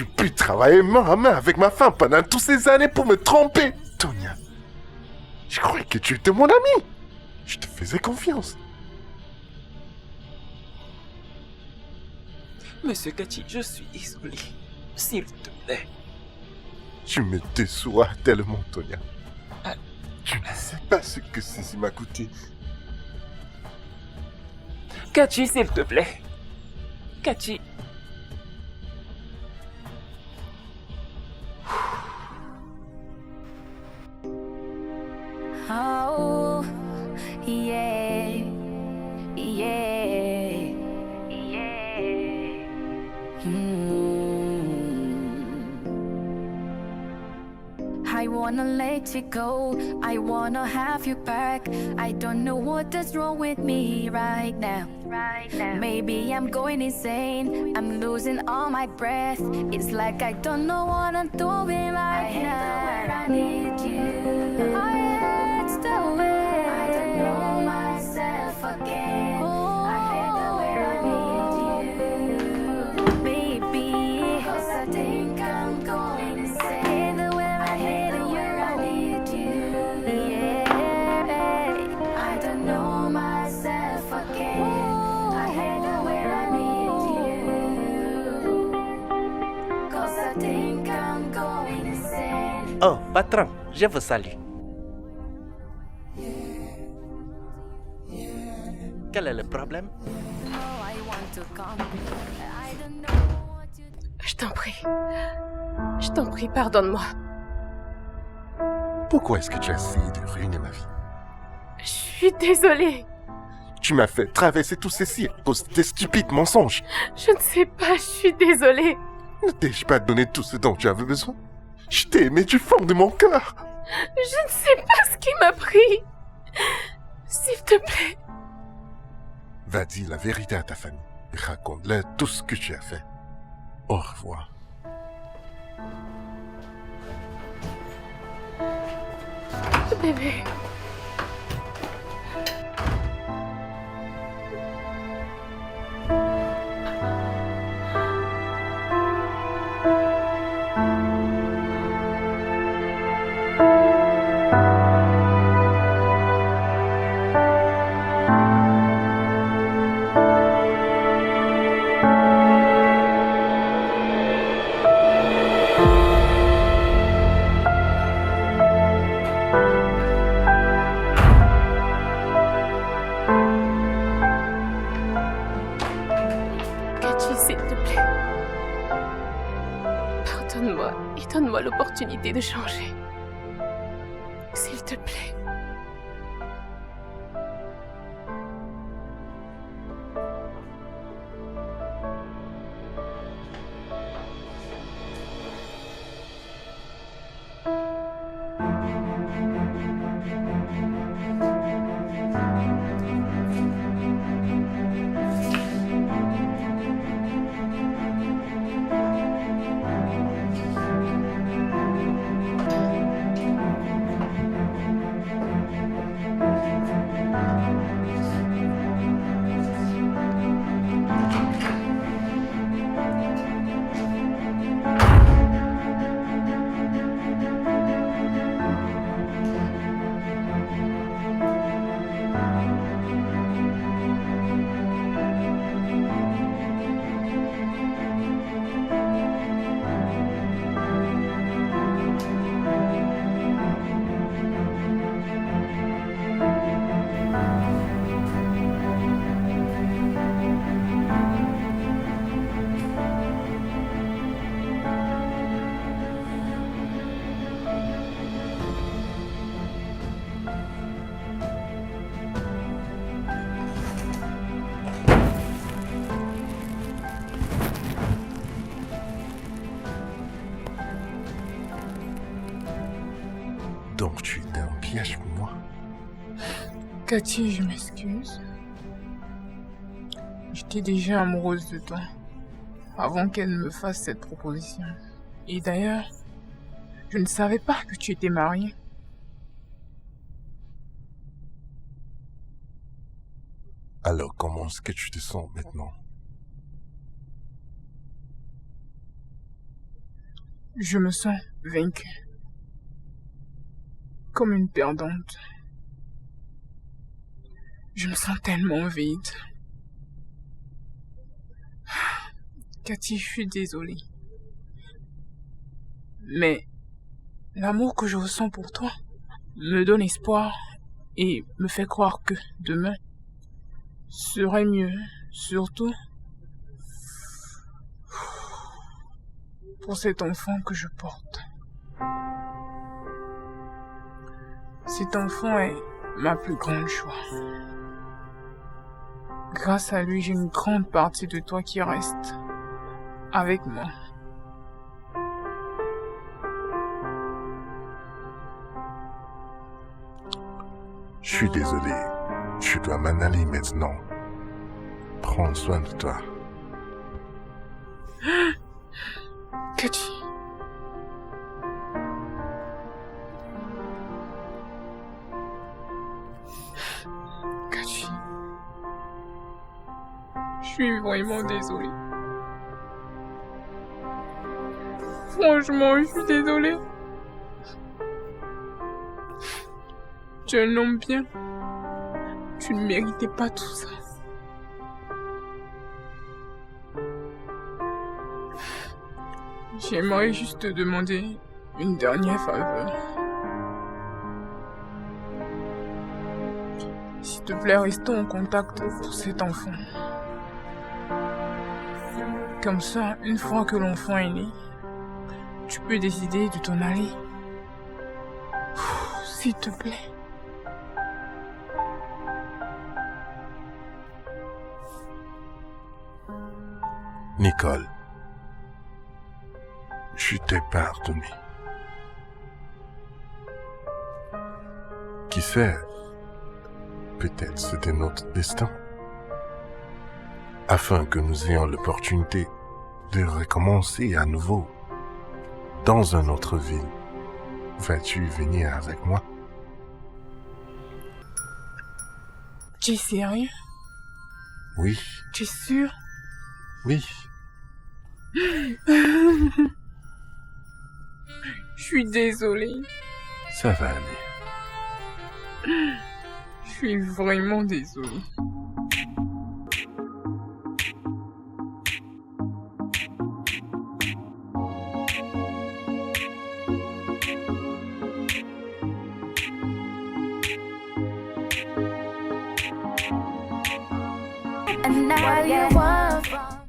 pu travailler main à main avec ma femme pendant toutes ces années pour me tromper? Tonia, je croyais que tu étais mon ami. Je te faisais confiance. Monsieur Cathy, je suis désolé. S'il te plaît. Tu me déçois tellement, Tonia. Tu ne sais pas ce que ceci m'a coûté. Cathy, s'il te plaît. Cathy. Oh, yeah, yeah, yeah. I wanna let you go, I wanna have you back. I don't know what is wrong with me right now. Maybe I'm going insane, I'm losing all my breath. It's like I don't know what I'm doing right now. I need you. It's the way I don't know myself again. I hate the way I need you, baby. 'Cause I think I'm going insane. The way I hate the way I need you. Yeah, I don't know myself again. I hate the way I need you. 'Cause I think I'm going insane. Oh, patron, je vous salue. Quel est le problème? Je t'en prie, pardonne-moi. Pourquoi est-ce que tu as essayé de ruiner ma vie? Je suis désolée. Tu m'as fait traverser tout ceci à cause de tes stupides mensonges. Je ne sais pas, je suis désolée. Ne t'ai-je pas donné tout ce dont tu avais besoin? Je t'ai aimé du fond de mon cœur. Je ne sais pas ce qui m'a pris. S'il te plaît. Va dire la vérité à ta famille et raconte-leur tout ce que tu as fait. Au revoir. Bébé. l'opportunité de changer. S'il te plaît. Donc tu étais un piège pour moi. Cathy, je m'excuse. J'étais déjà amoureuse de toi avant qu'elle me fasse cette proposition. Et d'ailleurs, je ne savais pas que tu étais mariée. Alors comment est-ce que tu te sens maintenant? Je me sens vaincue. Comme une perdante. Je me sens tellement vide. Cathy, je suis désolée. Mais l'amour que je ressens pour toi me donne espoir et me fait croire que demain serait mieux, surtout pour cet enfant que je porte. Cet enfant est ma plus grande joie. Grâce à lui, j'ai une grande partie de toi qui reste avec moi. Je suis désolé. Je dois m'en aller maintenant. Prends soin de toi. Cathy. Cathy. Je suis vraiment désolée. Franchement, je suis désolée. Tu es un homme bien. Tu ne méritais pas tout ça. J'aimerais juste te demander une dernière faveur. S'il te plaît, restons en contact pour cet enfant. Comme ça, une fois que l'enfant est né, tu peux décider de t'en aller. S'il te plaît. Nicole, je t'ai pardonné. Qui sait, peut-être c'était notre destin. Afin que nous ayons l'opportunité de recommencer à nouveau dans une autre ville. Vas-tu venir avec moi? Tu es sérieux? Oui, Tu es sûr? oui. Je suis désolée. Ça va aller. Je suis vraiment désolée. And now you want